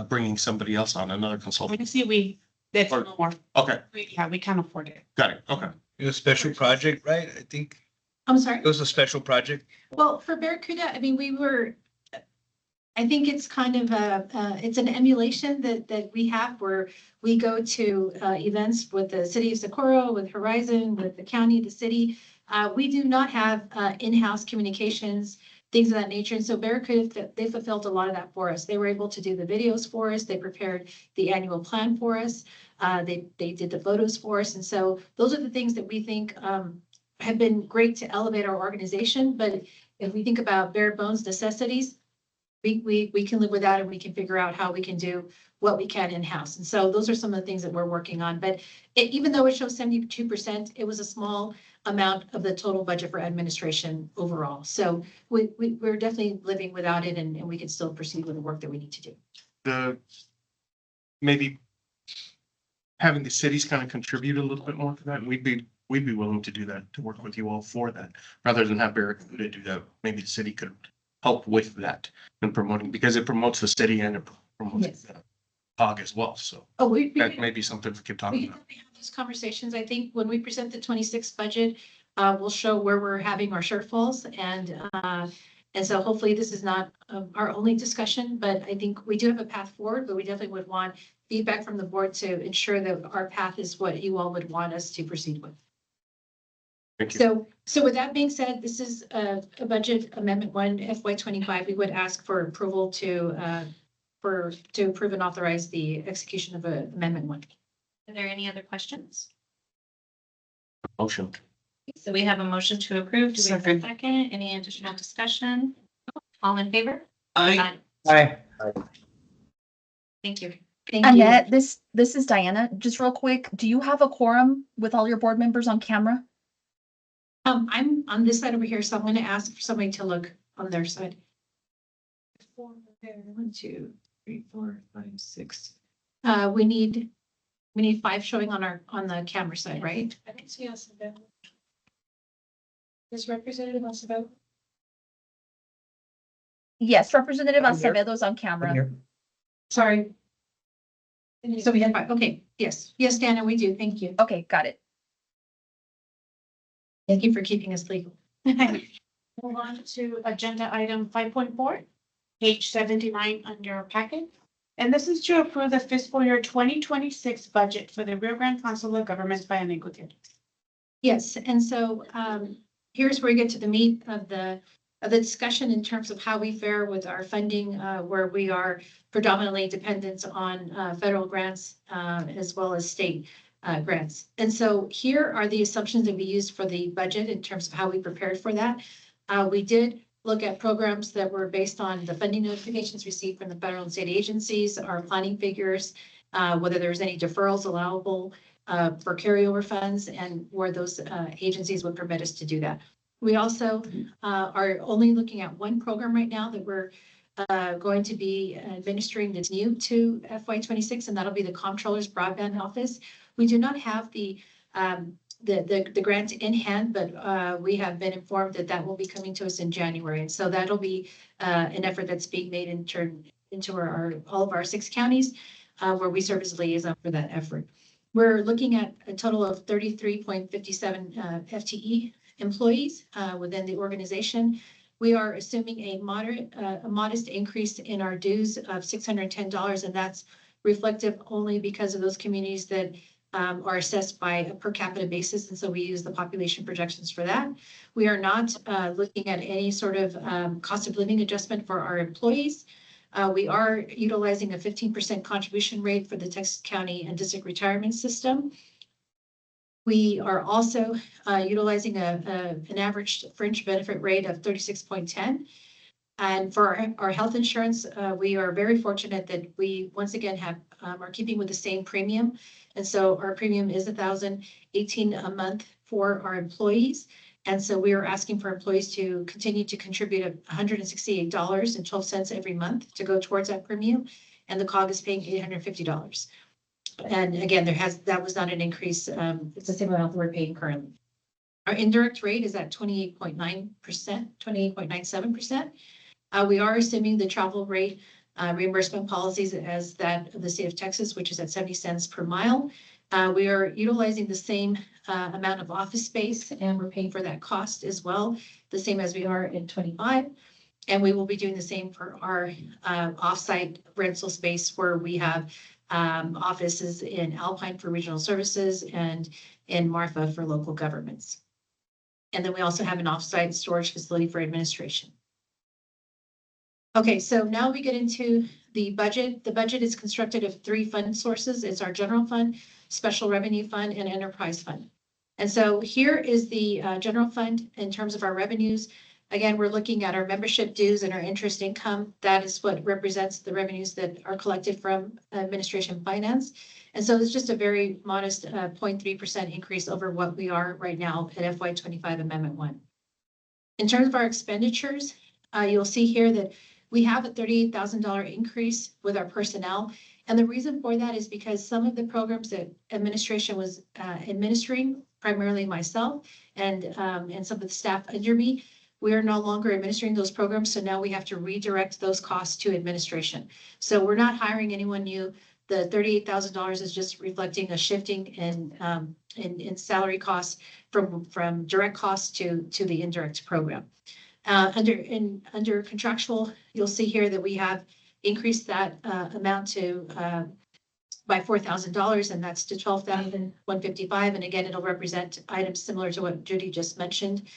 bringing somebody else on, another consultant? Obviously, that's no more. Okay, Yeah, we can't afford it. got it. Okay. It was a special project, right? I think I'm sorry. it was a special project. Well, for Barracuda, I mean, I think it's kind of it's an emulation that we have where we go to events with the city of Socorro, with Horizon, with the county, the city. We do not have in-house communications, things of that nature. And so Barracuda, they fulfilled a lot of that for us. They were able to do the videos for us. They prepared the annual plan for us. They did the photos for us. And so those are the things that we think have been great to elevate our organization. But if we think about bare bones necessities, we can live without it. We can figure out how we can do what we can in-house. And so those are some of the things that we're working on. But even though it shows 72%, it was a small amount of the total budget for administration overall. So we're definitely living without it, and we can still proceed with the work that we need to do. Maybe having the cities kind of contribute a little bit more to that, and we'd be willing to do that, to work with you all for that, rather than have Barracuda do that. Maybe the city could help with that and promoting, because it promotes the city and it promotes Yes. COG as well. So Oh, that may be something we could talk we about. have these conversations. I think when we present the 26 budget, we'll show where we're having our shortfalls, and so hopefully this is not our only discussion, but I think we do have a path forward, but we definitely would want feedback from the board to ensure that our path is what you all would want us to proceed with. Thank you. So with that being said, this is a budget amendment 1 FY25. We would ask for approval to approve and authorize the execution of amendment 1. Are there any other questions? Motion. So we have a motion to approve. Do we have a second? Any additional discussion? All in favor? I, Aye. Thank you. Thank you. Annette, this is Diana. Just real quick, do you have a quorum with all your board members on camera? I'm on this side over here, so I'm going to ask for somebody to look on their side. 1, 2, 3, 4, 5, 6. We need 5 showing on the camera side, right? I don't see us. Is Representative Acevedo? Yes, Representative I'm here. Acevedo's on camera. Sorry. So we have 5. Okay, yes. Yes, Dana, we do. Thank you. Okay, got it. Thank you for keeping us legal. Move on to agenda item 5.4, page 79 under our packet. And this is to approve the fiscal year 2026 budget for the Rio Grande Council of Governments by Iniquity. Yes, and so here's where we get to the meat of the discussion in terms of how we fare with our funding, where we are predominantly dependent on federal grants as well as state grants. And so here are the assumptions that we used for the budget in terms of how we prepared for that. We did look at programs that were based on the funding notifications received from the federal and state agencies, our planning figures, whether there's any deferrals allowable for carryover funds and where those agencies would permit us to do that. We also are only looking at one program right now that we're going to be administering that's new to FY26, and that'll be the Comptroller's Broadband Office. We do not have the grant in hand, but we have been informed that that will be coming to us in January. And so that'll be an effort that's being made into all of our 6 counties where we serve as liaison for that effort. We're looking at a total of 33.57 FTE employees within the organization. We are assuming a modest increase in our dues of $610, and that's reflective only because of those communities that are assessed by a per capita basis, and so we use the population projections for that. We are not looking at any sort of cost of living adjustment for our employees. We are utilizing a 15% contribution rate for the Texas County and District Retirement System. We are also utilizing an average fringe benefit rate of 36.10. And for our health insurance, we are very fortunate that we once again are keeping with the same premium. And so our premium is $1,018 a month for our employees. And so we are asking for employees to continue to contribute $168.12 every month to go towards that premium. And the COG is paying $850. And again, that was not an increase. It's the same amount that we're paying currently. Our indirect rate is at 28.9%, 28.97%. We are assuming the travel rate reimbursement policies as that of the state of Texas, which is at 70 cents per mile. We are utilizing the same amount of office space, and we're paying for that cost as well, the same as we are in 25. And we will be doing the same for our offsite rental space, where we have offices in Alpine for regional services and in Marfa for local governments. And then we also have an offsite storage facility for administration. Okay, so now we get into the budget. The budget is constructed of 3 fund sources. It's our general fund, special revenue fund, and enterprise fund. And so here is the general fund in terms of our revenues. Again, we're looking at our membership dues and our interest income. That is what represents the revenues that are collected from administration finance. And so it's just a very modest 0.3% increase over what we are right now at FY25 Amendment 1. In terms of our expenditures, you'll see here that we have a $38,000 increase with our personnel. And the reason for that is because some of the programs that administration was administering, primarily myself and some of the staff under me, we are no longer administering those programs. So now we have to redirect those costs to administration. So we're not hiring anyone new. The $38,000 is just reflecting a shifting in salary costs from direct costs to the indirect program. Under contractual, you'll see here that we have increased that amount to by $4,000, and that's to $12,155. And again, it'll represent items similar to what Judy just mentioned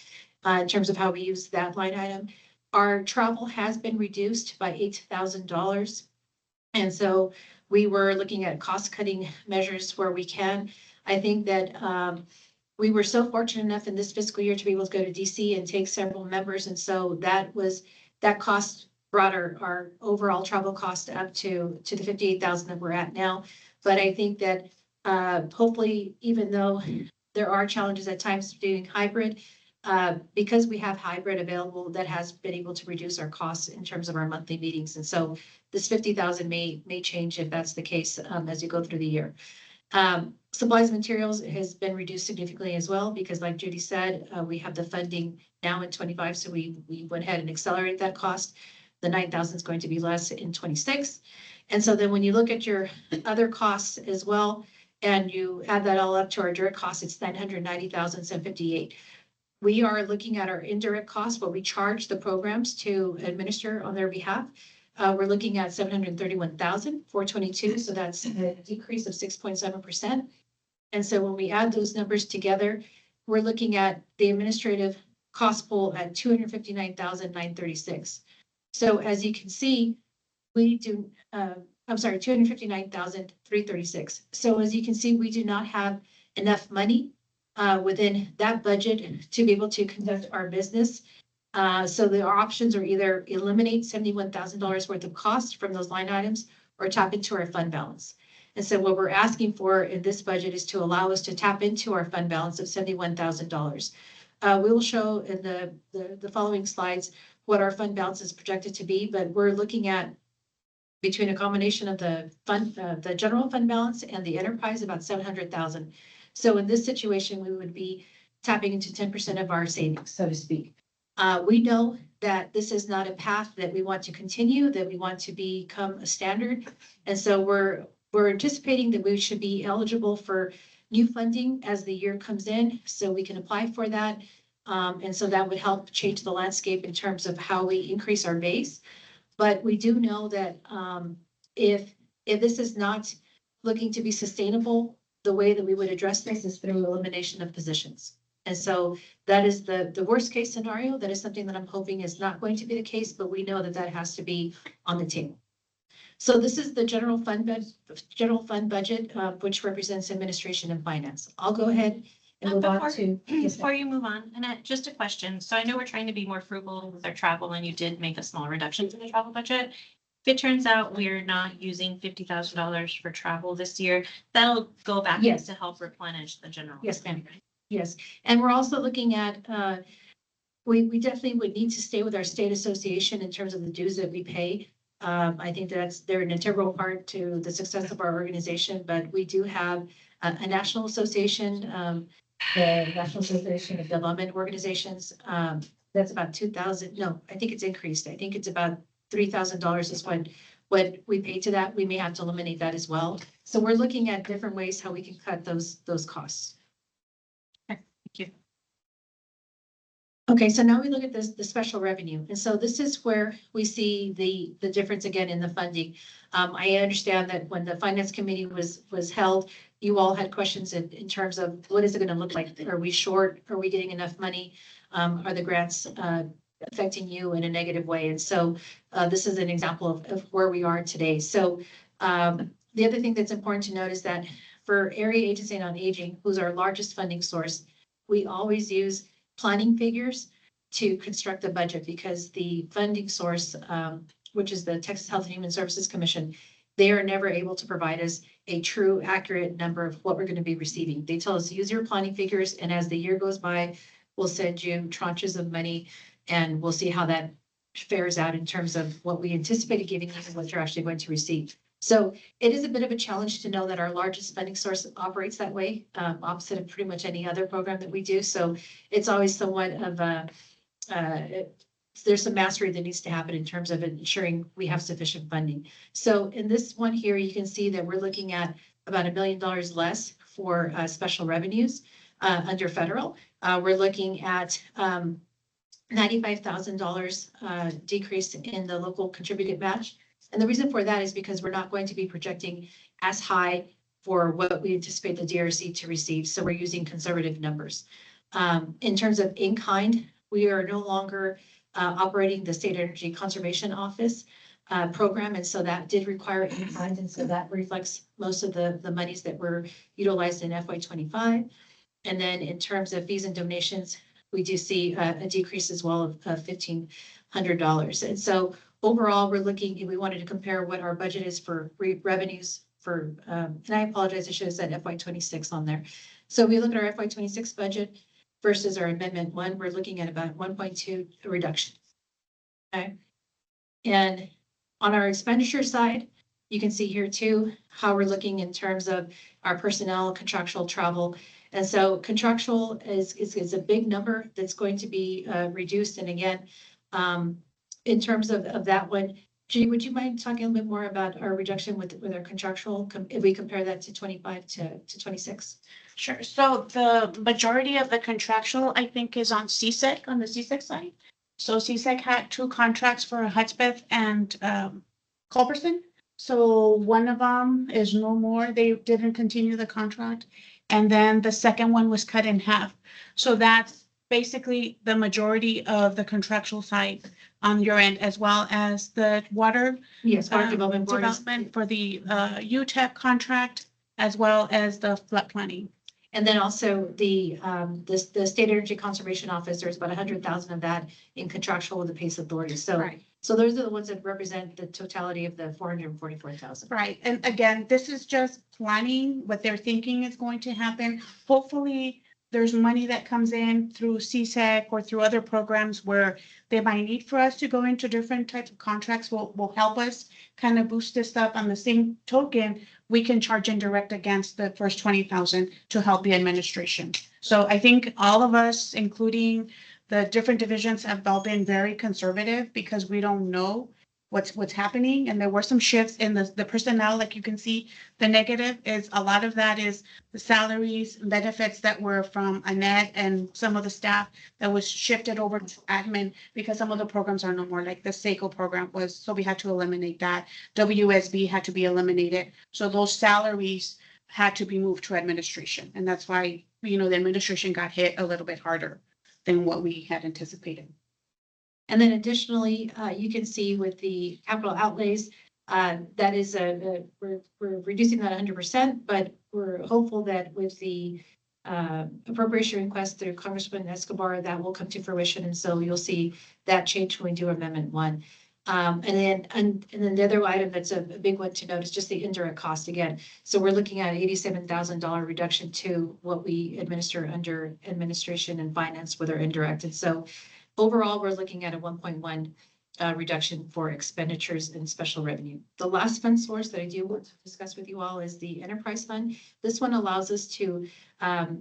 in terms of how we use that line item. Our travel has been reduced by $8,000. And so we were looking at cost-cutting measures where we can. I think that we were so fortunate enough in this fiscal year to be able to go to DC and take several members. And so that cost brought our overall travel cost up to the 58,000 that we're at now. But I think that hopefully, even though there are challenges at times doing hybrid, because we have hybrid available, that has been able to reduce our costs in terms of our monthly meetings. And so this 50,000 may change if that's the case as you go through the year. Supplies and materials has been reduced significantly as well, because like Judy said, we have the funding now in 25. So we went ahead and accelerated that cost. The 9,000 is going to be less in 26. And so then when you look at your other costs as well, and you add that all up to our direct costs, it's $990,758. we are looking at our indirect costs, what we charge the programs to administer on their behalf. We're looking at 731,422, so that's a decrease of 6.7%. And so when we add those numbers together, we're looking at the administrative cost pool at 259,936. So as you can see, we do, I'm sorry, 259,336. So as you can see, we do not have enough money within that budget to be able to conduct our business. So our options are either eliminate $71,000 worth of costs from those line items or tap into our fund balance. And so what we're asking for in this budget is to allow us to tap into our fund balance of $71,000. We will show in the following slides what our fund balance is projected to be, but we're looking at between a combination of the fund, the general fund balance and the enterprise, about 700,000. So in this situation, we would be tapping into 10% of our savings, so to speak. We know that this is not a path that we want to continue, that we want to become a standard. And so we're anticipating that we should be eligible for new funding as the year comes in, so we can apply for that. And so that would help change the landscape in terms of how we increase our base. But we do know that if this is not looking to be sustainable, the way that we would address this is through elimination of positions. And so that is the worst case scenario. That is something that I'm hoping is not going to be the case, but we know that that has to be on the table. So this is the general fund budget, which represents administration and finance. I'll go ahead and move on to. Before you move on, Annette, just a question. So I know we're trying to be more frugal with our travel, and you did make a small reduction to the travel budget. If it turns out we're not using $50,000 for travel this year, that'll go back Yes. to help replenish the general. Yes, ma'am. Yes, and we're also looking at, we definitely would need to stay with our state association in terms of the dues that we pay. I think they're an integral part to the success of our organization, but we do have a national association, the National Association of Development Organizations. That's about 2,000. No, I think it's increased. I think it's about $3,000 is what we pay to that. We may have to eliminate that as well. So we're looking at different ways how we can cut those costs. Thank you. Okay, so now we look at the special revenue. And so this is where we see the difference again in the funding. I understand that when the finance committee was held, you all had questions in terms of what is it going to look like? Are we short? Are we getting enough money? Are the grants affecting you in a negative way? And so this is an example of where we are today. So the other thing that's important to note is that for Area Agency on Aging, who's our largest funding source, we always use planning figures to construct the budget because the funding source, which is the Texas Health and Human Services Commission, they are never able to provide us a true, accurate number of what we're going to be receiving. They tell us use your planning figures, and as the year goes by, we'll send you tranches of money, and we'll see how that fares out in terms of what we anticipated giving you and what you're actually going to receive. So it is a bit of a challenge to know that our largest funding source operates that way, opposite of pretty much any other program that we do. So it's always somewhat of a, there's some mastery that needs to happen in terms of ensuring we have sufficient funding. So in this one here, you can see that we're looking at about $1 million less for special revenues under federal. We're looking at $95,000 decrease in the local contributed match. And the reason for that is because we're not going to be projecting as high for what we anticipate the DRC to receive. So we're using conservative numbers. In terms of in-kind, we are no longer operating the State Energy Conservation Office program. And so that did require in-kind. And so that reflects most of the monies that were utilized in FY25. And then in terms of fees and donations, we do see a decrease as well of $1,500. And so overall, we're looking, we wanted to compare what our budget is for revenues for, and I apologize, I should have said FY26 on there. So we look at our FY26 budget versus our amendment 1, we're looking at about 1.2 reduction. Okay. And on our expenditure side, you can see here too, how we're looking in terms of our personnel, contractual travel. And so contractual is a big number that's going to be reduced. And again, in terms of that one, Judy, would you mind talking a little bit more about our reduction with our contractual, if we compare that to 25 to 26? Sure. So the majority of the contractual, I think, is on CSEC, on the CSEC side. So CSEC had two contracts for Hudspeth and Culberson. So one of them is no more. They didn't continue the contract. And then the second one was cut in half. So that's basically the majority of the contractual side on your end, as well as the water Yes, Water Development Board is- development for the UTEP contract, as well as the flood planning. And then also the State Energy Conservation Office, there's about 100,000 of that in contractual with the PACE Authority. So, Right. so those are the ones that represent the totality of the 444,000. Right, and again, this is just planning what they're thinking is going to happen. Hopefully, there's money that comes in through CSEC or through other programs where they might need for us to go into different types of contracts will help us kind of boost this up. On the same token, we can charge indirect against the first 20,000 to help the administration. So I think all of us, including the different divisions, have all been very conservative because we don't know what's happening. And there were some shifts in the personnel, like you can see, the negative is a lot of that is the salaries, benefits that were from Annette and some of the staff that was shifted over to admin because some of the programs are no more, like the SACO program was, so we had to eliminate that. WSB had to be eliminated. So those salaries had to be moved to administration. And that's why, the administration got hit a little bit harder than what we had anticipated. And then additionally, you can see with the capital outlays, that is we're reducing that 100%, but we're hopeful that with the appropriation request through Congressman Escobar, that will come to fruition. And so you'll see that change when we do Amendment 1. And then the other item that's a big one to note is just the indirect cost again. So we're looking at $87,000 reduction to what we administer under administration and finance with our indirect. And so overall, we're looking at a 1.1 reduction for expenditures and special revenue. The last fund source that I do want to discuss with you all is the enterprise fund. This one allows us to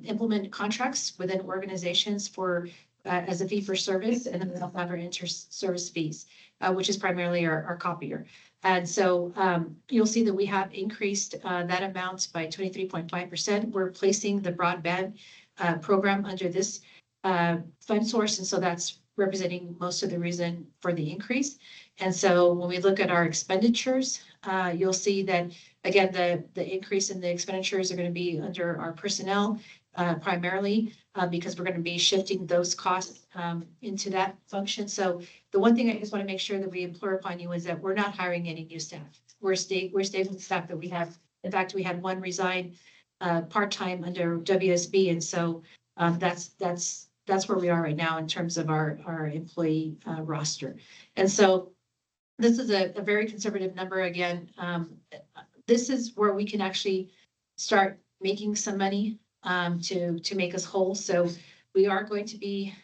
implement contracts within organizations for as a fee for service, and then we also have our inter-service fees, which is primarily our copier. And so you'll see that we have increased that amount by 23.5%. We're placing the broadband program under this fund source, and so that's representing most of the reason for the increase. And so when we look at our expenditures, you'll see that, again, the increase in the expenditures are going to be under our personnel primarily because we're going to be shifting those costs into that function. So the one thing I just want to make sure that we implore upon you is that we're not hiring any new staff. We're staying with the staff that we have. In fact, we had one resign part-time under WSB. And so that's where we are right now in terms of our employee roster. And so this is a very conservative number. Again, this is where we can actually start making some money to make us whole. So we are going to be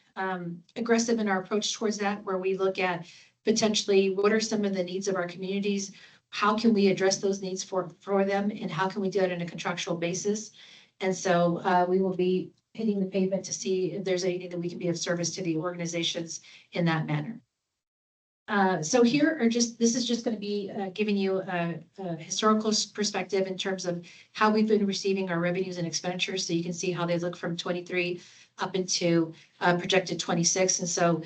aggressive in our approach towards that, where we look at potentially what are some of the needs of our communities, how can we address those needs for them, and how can we do it on a contractual basis. And so we will be hitting the pavement to see if there's anything that we can be of service to the organizations in that manner. So here are this is just going to be giving you a historical perspective in terms of how we've been receiving our revenues and expenditures. So you can see how they look from 23 up into projected 26. And so,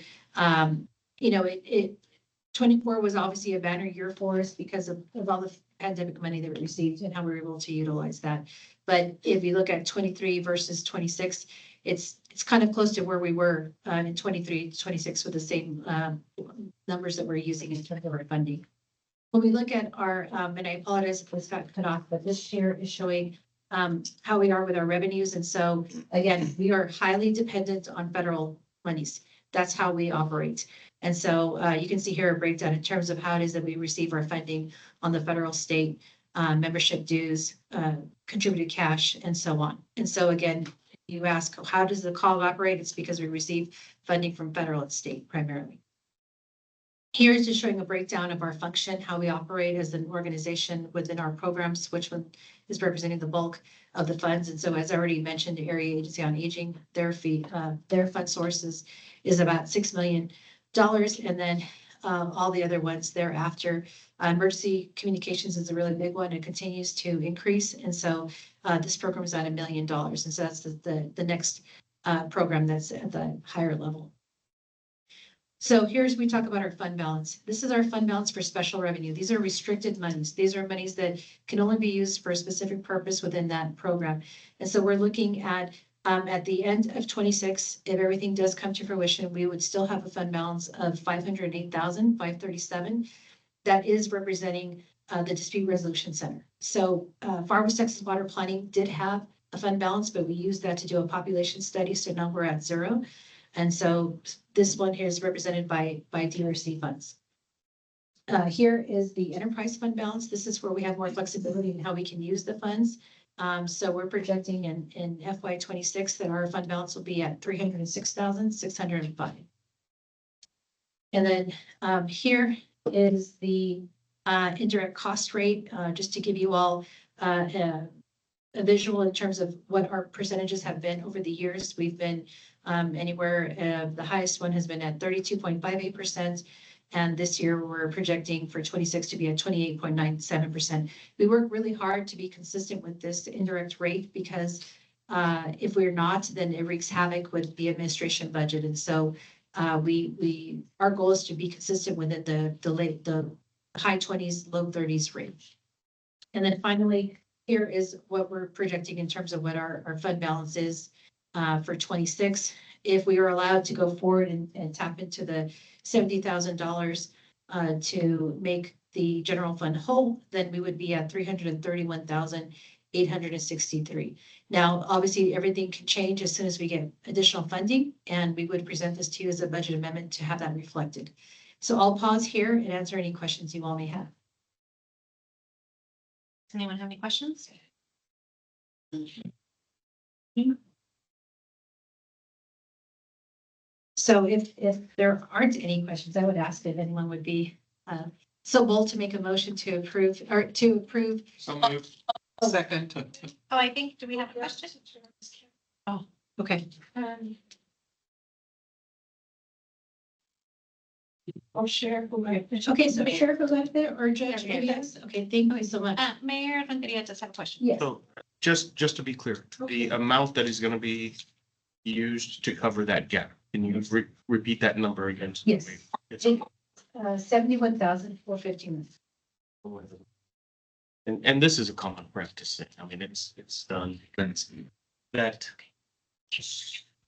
24 was obviously a banner year for us because of all the pandemic money that we received and how we were able to utilize that. But if you look at 23 versus 26, it's kind of close to where we were in 23 to 26 with the same numbers that we're using in terms of our funding. When we look at our, and I apologize if this got cut off, but this here is showing how we are with our revenues. And so again, we are highly dependent on federal monies. That's how we operate. And so you can see here a breakdown in terms of how it is that we receive our funding on the federal, state, membership dues, contributed cash, and so on. And so again, you ask, how does the COG operate? It's because we receive funding from federal and state primarily. Here is just showing a breakdown of our function, how we operate as an organization within our programs, which one is representing the bulk of the funds. And so as I already mentioned, the Area Agency on Aging, their fund sources is about $6 million. And then all the other ones thereafter. Emergency communications is a really big one. It continues to increase. And so this program is at $1 million. And so that's the next program that's at the higher level. So here's, we talk about our fund balance. This is our fund balance for special revenue. These are restricted monies. These are monies that can only be used for a specific purpose within that program. And so we're looking at the end of 26, if everything does come to fruition, we would still have a fund balance of $508,537. That is representing the Dispute Resolution Center. So Far West Texas Water Planning did have a fund balance, but we used that to do a population study. So now we're at 0. And so this one here is represented by DRC funds. Here is the enterprise fund balance. This is where we have more flexibility in how we can use the funds. So we're projecting in FY26 that our fund balance will be at $306,605. And then here is the indirect cost rate, just to give you all a visual in terms of what our percentages have been over the years. We've been anywhere, the highest one has been at 32.58%. And this year we're projecting for 26 to be at 28.97%. We work really hard to be consistent with this indirect rate because if we're not, then it wreaks havoc with the administration budget. And so our goal is to be consistent within the high 20s, low 30s range. And then finally, here is what we're projecting in terms of what our fund balance is for 26. If we are allowed to go forward and tap into the $70,000 to make the general fund whole, then we would be at $331,863. Now, obviously, everything can change as soon as we get additional funding, and we would present this to you as a budget amendment to have that reflected. So I'll pause here and answer any questions you all may have. Does anyone have any questions? So if there aren't any questions, I would ask if anyone would be so bold to make a motion to approve So moved. Second. Oh, I think, do we have a question? Oh, okay. Or Sheriff Bugatti. Okay, so Sheriff Bugatti or Judge Arias? Okay, thank you so much. Mayor Renteria does have a question. Yes. So just to be clear, the amount that is going to be used to cover that gap, can you repeat that number again? Yes. It's- 71,415. And this is a common practice. I mean, it's done. That.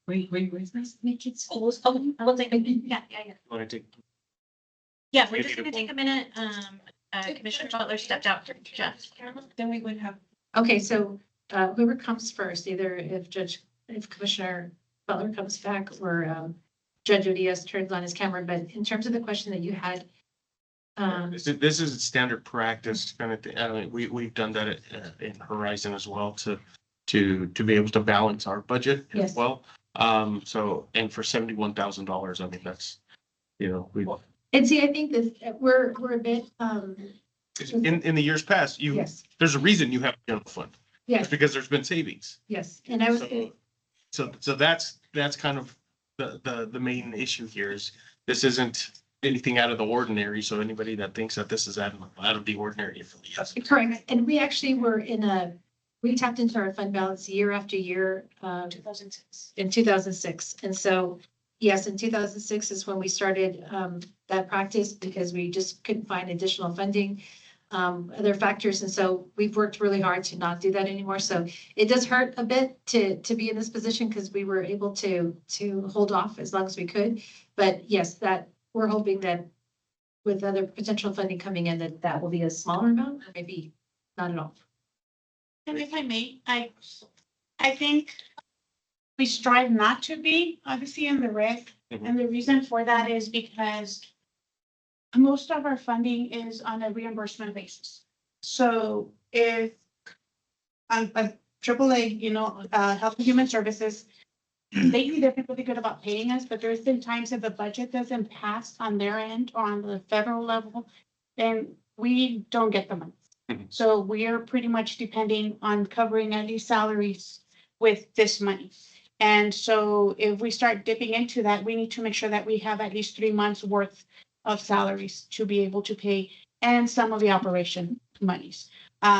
Wait. Make it schools. Oh, we'll take a minute. Yeah. Want to take? Yeah, we're just gonna take a minute. Commissioner Butler stepped out for Jeff. Then we would have. Okay, so whoever comes first, either if Commissioner Butler comes back or Judge Odias turns on his camera, but in terms of the question that you had. This is standard practice kind of thing. I mean, we've done that in Horizon as well to be able to balance our budget as Yes. well. So, and for $71,000, I mean, that's, we, And see, I think that we're a bit, in the years past, yes, there's a reason you have a general fund. yes, It's because there's been savings. yes. And I was, So that's kind of the main issue here is this isn't anything out of the ordinary. So anybody that thinks that this is out of the ordinary, it really isn't. correct. And we actually were we tapped into our fund balance year after year. 2006. In 2006. And so, yes, in 2006 is when we started that practice because we just couldn't find additional funding, other factors. And so we've worked really hard to not do that anymore. So it does hurt a bit to be in this position because we were able to hold off as long as we could. But yes, that we're hoping that with other potential funding coming in, that will be a smaller amount, or maybe not at all. And if I may, I think we strive not to be obviously in the red. Mhm. And the reason for that is because most of our funding is on a reimbursement basis. So if AAA, Health and Human Services, lately they've been really good about paying us, but there's been times that the budget doesn't pass on their end or on the federal level, then we don't get the money. Mhm. So we are pretty much depending on covering at least salaries with this money. And so if we start dipping into that, we need to make sure that we have at least 3 months worth of salaries to be able to pay and some of the operation monies.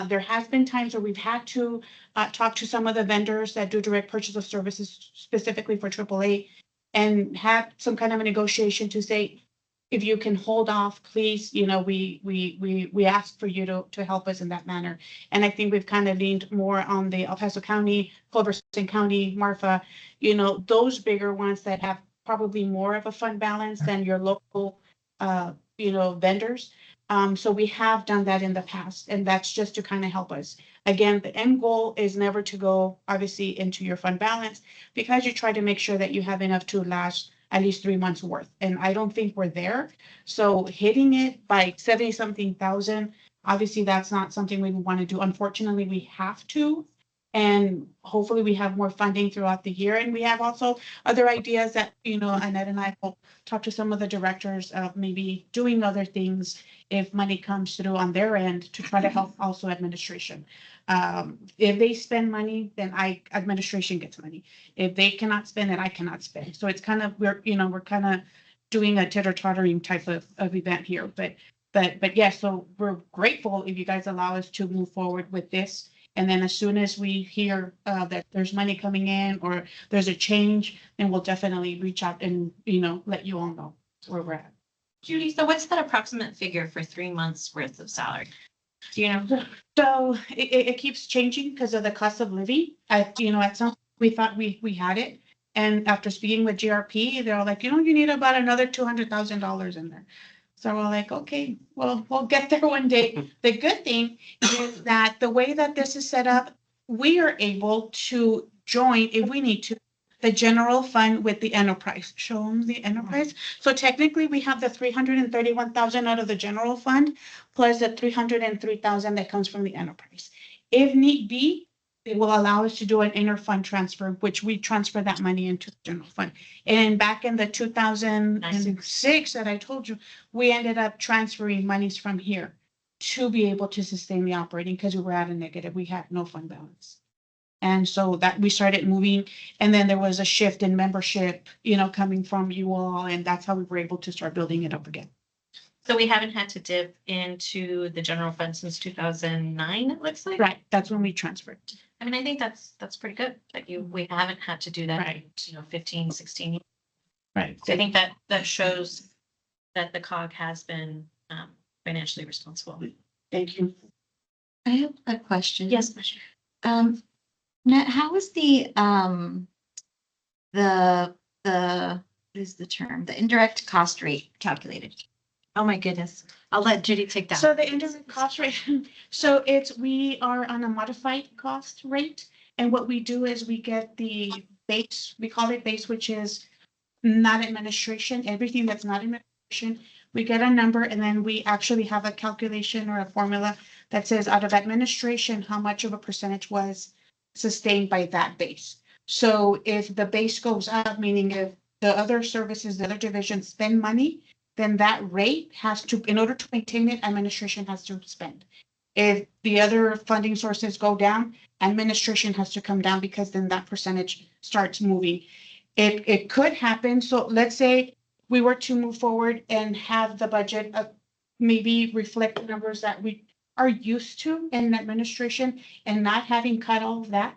There has been times where we've had to talk to some of the vendors that do direct purchase of services specifically for AAA and have some kind of a negotiation to say, if you can hold off, please, we ask for you to help us in that manner. And I think we've kind of leaned more on the El Paso County, Culberson County, Marfa, those bigger ones that have probably more of a fund balance than your local, vendors. So we have done that in the past, and that's just to kind of help us. Again, the end goal is never to go obviously into your fund balance because you try to make sure that you have enough to last at least 3 months worth. And I don't think we're there. So hitting it by 70 something thousand, obviously that's not something we want to do. Unfortunately, we have to. And hopefully we have more funding throughout the year. And we have also other ideas that, Annette and I will talk to some of the directors of maybe doing other things if money comes through on their end to try to help also administration. If they spend money, then administration gets money. If they cannot spend it, I cannot spend. So it's kind of, we're kind of doing a titter-tottering type of event here. But yeah, so we're grateful if you guys allow us to move forward with this. And then as soon as we hear that there's money coming in or there's a change, then we'll definitely reach out and, let you all know where we're at. Judy, so what's that approximate figure for 3 months worth of salary? Do you know? So it keeps changing because of the cost of living. At some we thought we had it. And after speaking with GRP, they're all like, you need about another $200,000 in there. So we're like, okay, well, we'll get there one day. The good thing is that the way that this is set up, we are able to join, if we need to, the general fund with the enterprise. Show them the enterprise. So technically, we have the 331,000 out of the general fund, plus the 303,000 that comes from the enterprise. If need be, it will allow us to do an inter-fund transfer, which we transfer that money into the general fund. And back in the 2006 that I told you, we ended up transferring monies from here to be able to sustain the operating because we were at a negative. We had no fund balance. And so that we started moving, and then there was a shift in membership, coming from you all, and that's how we were able to start building it up again. So we haven't had to dip into the general fund since 2009, it looks like. Right, that's when we transferred. I mean, I think that's pretty good that we haven't had to do that, Right. 15, 16 years. Right. So I think that shows that the COG has been financially responsible. Thank you. I have a question. Yes. Nat, how is the what is the term? The indirect cost rate calculated? Oh, my goodness. I'll let Judy take that. So the indirect cost rate, so we are on a modified cost rate. And what we do is we get the base, we call it base, which is not administration, everything that's not administration. We get a number and then we actually have a calculation or a formula that says out of administration, how much of a percentage was sustained by that base. So if the base goes up, meaning if the other services, the other divisions spend money, then that rate has to, in order to maintain it, administration has to spend. If the other funding sources go down, administration has to come down because then that percentage starts moving. It could happen. So let's say we were to move forward and have the budget maybe reflect the numbers that we are used to in administration and not having cut all of that,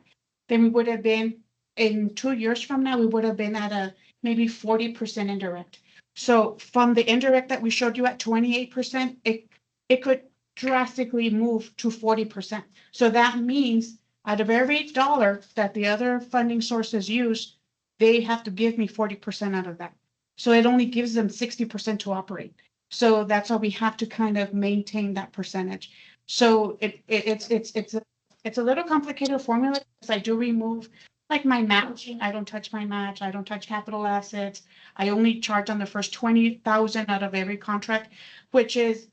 then we would have been in 2 years from now, we would have been at a maybe 40% indirect. So from the indirect that we showed you at 28%, it could drastically move to 40%. So that means out of every dollar that the other funding sources use, they have to give me 40% out of that. So it only gives them 60% to operate. So that's why we have to kind of maintain that percentage. So it's a little complicated formula because I do remove like my matching. I don't touch my match. I don't touch capital assets. I only charge on the first 20,000 out of every contract, which is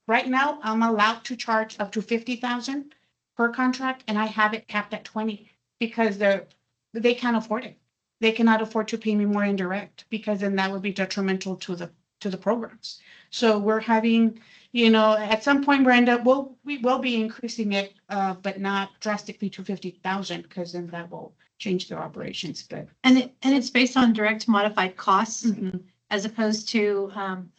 right now I'm allowed to charge up to 50,000 per contract, and I have it capped at 20 because they can't afford it. They cannot afford to pay me more indirect because then that would be detrimental to the programs. So we're having, at some point we will be increasing it, but not drastically to 50,000 because then that will change their operations. But And it's based on direct modified costs. as opposed to,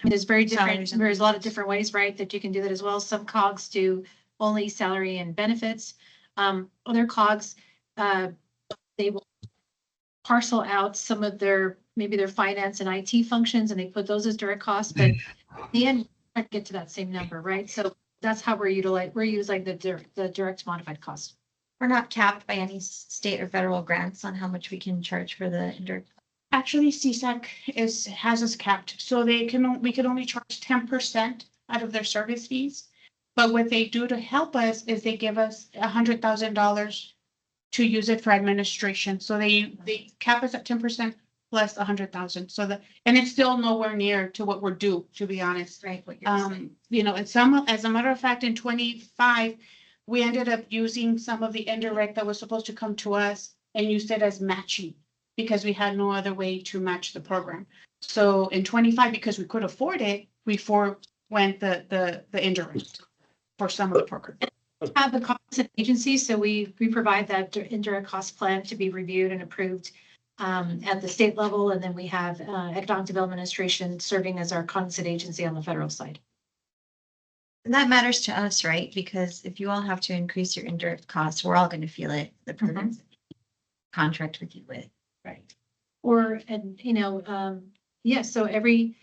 there's very different, Salaries and there's a lot of different ways, right, that you can do that as well. Some COGs do only salary and benefits. Other COGs, they will parcel out some of their, maybe their finance and IT functions, and they put those as direct costs, but in the end, we're trying to get to that same number, right? So that's how we're utilizing the direct modified cost. We're not capped by any state or federal grants on how much we can charge for the indirect. Actually, CSAC has us capped, so we can only charge 10% out of their service fees. But what they do to help us is they give us $100,000 to use it for administration. So they cap us at 10% plus 100,000. And it's still nowhere near to what we're due, to be honest. Right. What you're saying. As a matter of fact, in 25, we ended up using some of the indirect that was supposed to come to us and used it as matching because we had no other way to match the program. So in 25, because we could afford it, we forewent the indirect for some of the program. Have the cost of agency, so we provide that indirect cost plan to be reviewed and approved at the state level, and then we have Economic Development Administration serving as our constant agency on the federal side. And that matters to us, right? Because if you all have to increase your indirect costs, we're all going to feel it. The programs contract with you with. Right. Or, and yes, so every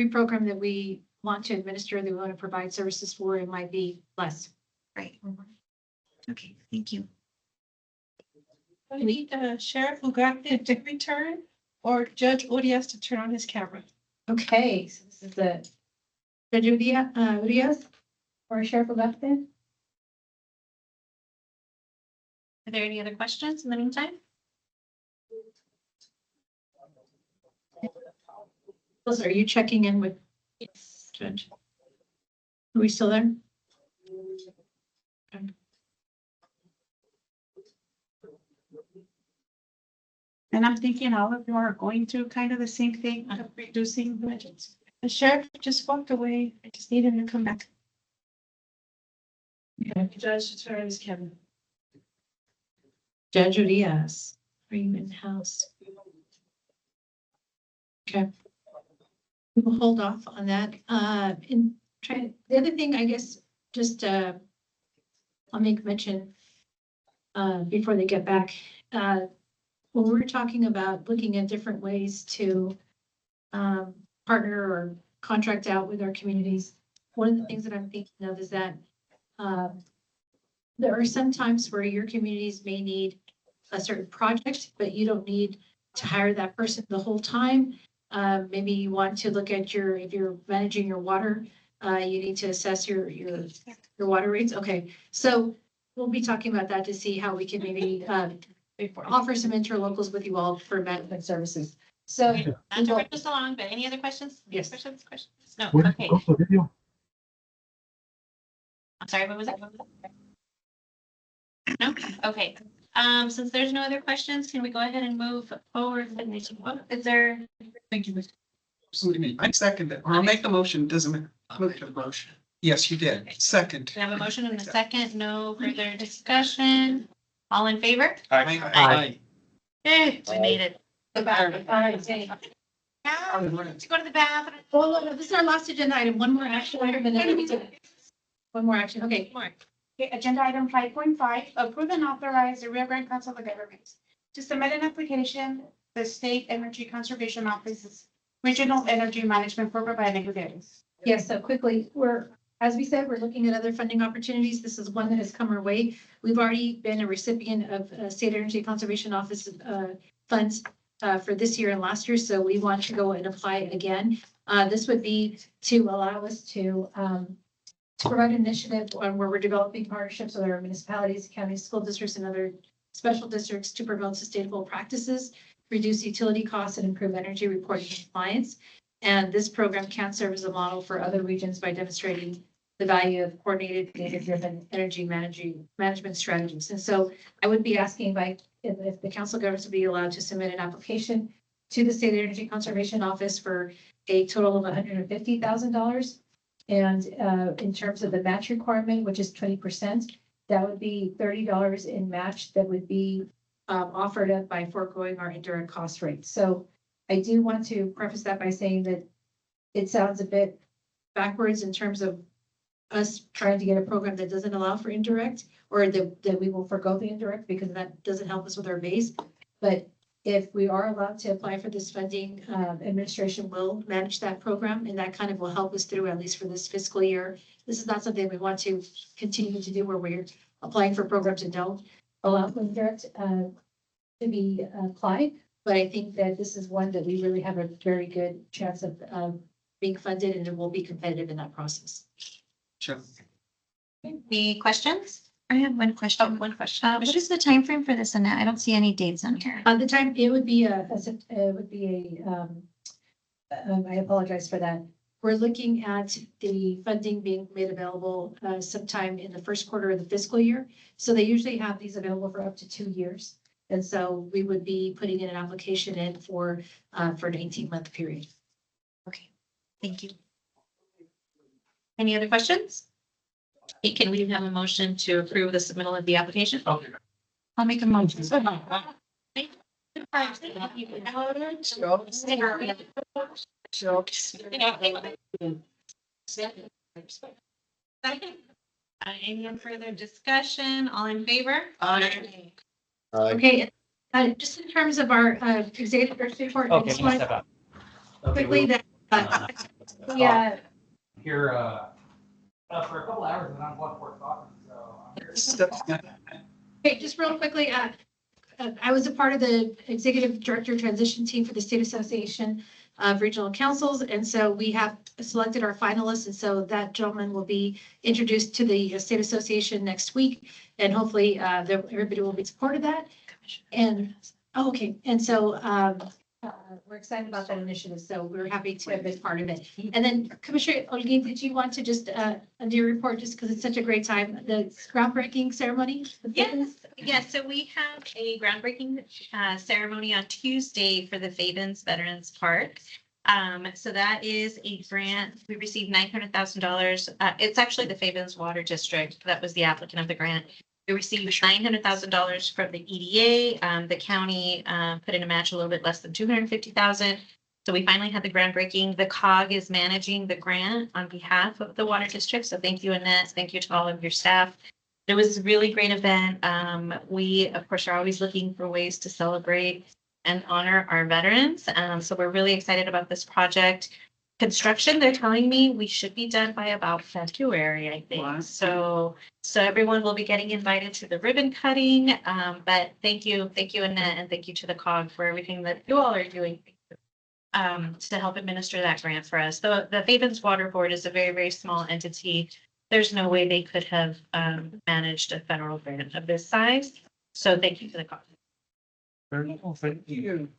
program that we want to administer, that we want to provide services for, it might be less. Right. Okay, thank you. We need Sheriff Ugarte to return or Judge Urias to turn on his camera. Okay, so this is the Judge Urias or Sheriff Ugarte. Are there any other questions in the meantime? Are you checking in with? Yes. Judge? Are we still there? Okay. And I'm thinking all of you are going through kind of the same thing of reducing budgets. The sheriff just walked away. I just need him to come back. Okay. Judge, to turn on his camera. Judge Urias, are you in house? Okay. We will hold off on that. The other thing, I guess, just I'll make mention before they get back. When we're talking about looking at different ways to partner or contract out with our communities, one of the things that I'm thinking of is that there are some times where your communities may need a certain project, but you don't need to hire that person the whole time. Maybe you want to look at if you're managing your water, you need to assess your water rates. Okay, so we'll be talking about that to see how we can maybe offer some interlocals with you all for management services. So Not to rip us along, but any other questions? Yes. Questions? No, okay. I'm sorry, what was that? No? Okay. Since there's no other questions, can we go ahead and move forward? Is there? Thank you. Absolutely. I second it, or I'll make the motion, doesn't matter. Move to the motion. Yes, you did. Second. We have a motion and a second. No further discussion. All in favor? Aye. Okay, we made it. All right. Now, to go to the bathroom. Well, no, this is our last agenda item. One more action item and then we do one more action. Okay. More. Okay, agenda item 5.5, approve and authorize the Rio Grande Council of Governments to submit an application, the State Energy Conservation Office's Regional Energy Management Program by Neguderi's. Yes, so quickly, as we said, we're looking at other funding opportunities. This is one that has come our way. We've already been a recipient of State Energy Conservation Office funds for this year and last year, so we want to go and apply again. This would be to allow us to provide an initiative on where we're developing partnerships with our municipalities, counties, school districts, and other special districts to promote sustainable practices, reduce utility costs, and improve energy reporting compliance. And this program can serve as a model for other regions by demonstrating the value of coordinated, data-driven energy management strategies. And so I would be asking if the council governments would be allowed to submit an application to the State Energy Conservation Office for a total of $150,000. And in terms of the match requirement, which is 20%, that would be $30 in match that would be offered up by foregoing our indirect cost rate. So I do want to preface that by saying that it sounds a bit backwards in terms of us trying to get a program that doesn't allow for indirect, or that we will forego the indirect because that doesn't help us with our base. But if we are allowed to apply for this funding, administration will manage that program, and that kind of will help us through, at least for this fiscal year. This is not something we want to continue to do where we're applying for programs that don't allow for indirect to be applied. But I think that this is one that we really have a very good chance of being funded, and it will be competitive in that process. Sure. Any questions? I have one question. Oh, one question. What is the time frame for this, Annette? I don't see any dates on here. The time, it would be I apologize for that. We're looking at the funding being made available sometime in the first quarter of the fiscal year. So they usually have these available for up to 2 years. And so we would be putting in an application in for an 18-month period. Okay, thank you. Any other questions? Okay, can we have a motion to approve the submittal of the application? I'll make a motion. Any further discussion? All in favor? Okay, just in terms of our executive director's report, I just want quickly that, yeah. Here, for a couple hours and I'm going for talking, so I'm here. Okay, just real quickly, I was a part of the executive director transition team for the State Association of Regional Councils. And so we have selected our finalists. And so that gentleman will be introduced to the State Association next week. And hopefully everybody will be supportive of that. And, okay. And so we're excited about that initiative. So we're happy to have been part of it. And then Commissioner Olguin, did you want to just do your report just because it's such a great time, the groundbreaking ceremony? Yes, so we have a groundbreaking ceremony on Tuesday for the Fabens Veterans Park. So that is a grant. We received $900,000. It's actually the Fabens Water District that was the applicant of the grant. We received $900,000 from the EDA. The county put in a match a little bit less than $250,000. So we finally had the groundbreaking. The COG is managing the grant on behalf of the water district. So thank you, Annette. Thank you to all of your staff. It was a really great event. We, of course, are always looking for ways to celebrate and honor our veterans. So we're really excited about this project. Construction, they're telling me we should be done by about February, I think. Wow. So everyone will be getting invited to the ribbon cutting. But thank you, Annette, and thank you to the COG for everything that you all are doing to help administer that grant for us. The Fabens Water Board is a very, very small entity. There's no way they could have managed a federal grant of this size. So thank you to the COG. Thank you.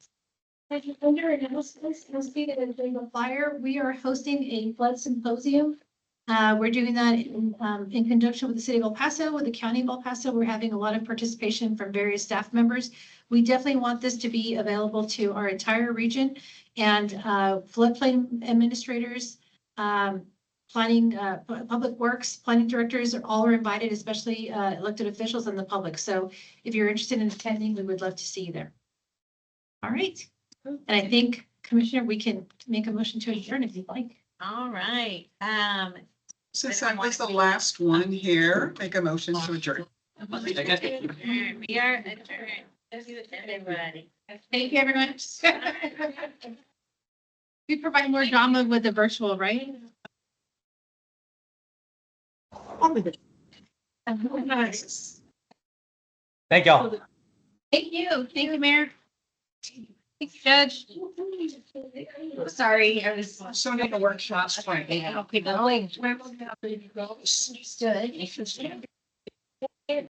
Under announcements, you'll see that in the flyer, we are hosting a flood symposium. We're doing that in conjunction with the city of El Paso, with the county of El Paso. We're having a lot of participation from various staff members. We definitely want this to be available to our entire region, and floodplain administrators, planning, public works, planning directors all are invited, especially elected officials and the public. So if you're interested in attending, we would love to see you there. All right. And I think, Commissioner, we can make a motion to adjourn if you'd like. All right. Since I was the last one here, make a motion to adjourn. We are adjourned. Everybody. Thank you, everyone. We provide more drama with the virtual, right? Thank y'all. Thank you. Thank you, Mayor. Thanks, Judge. Sorry, I was. So many workshops right now. Okay, but wait. Understood.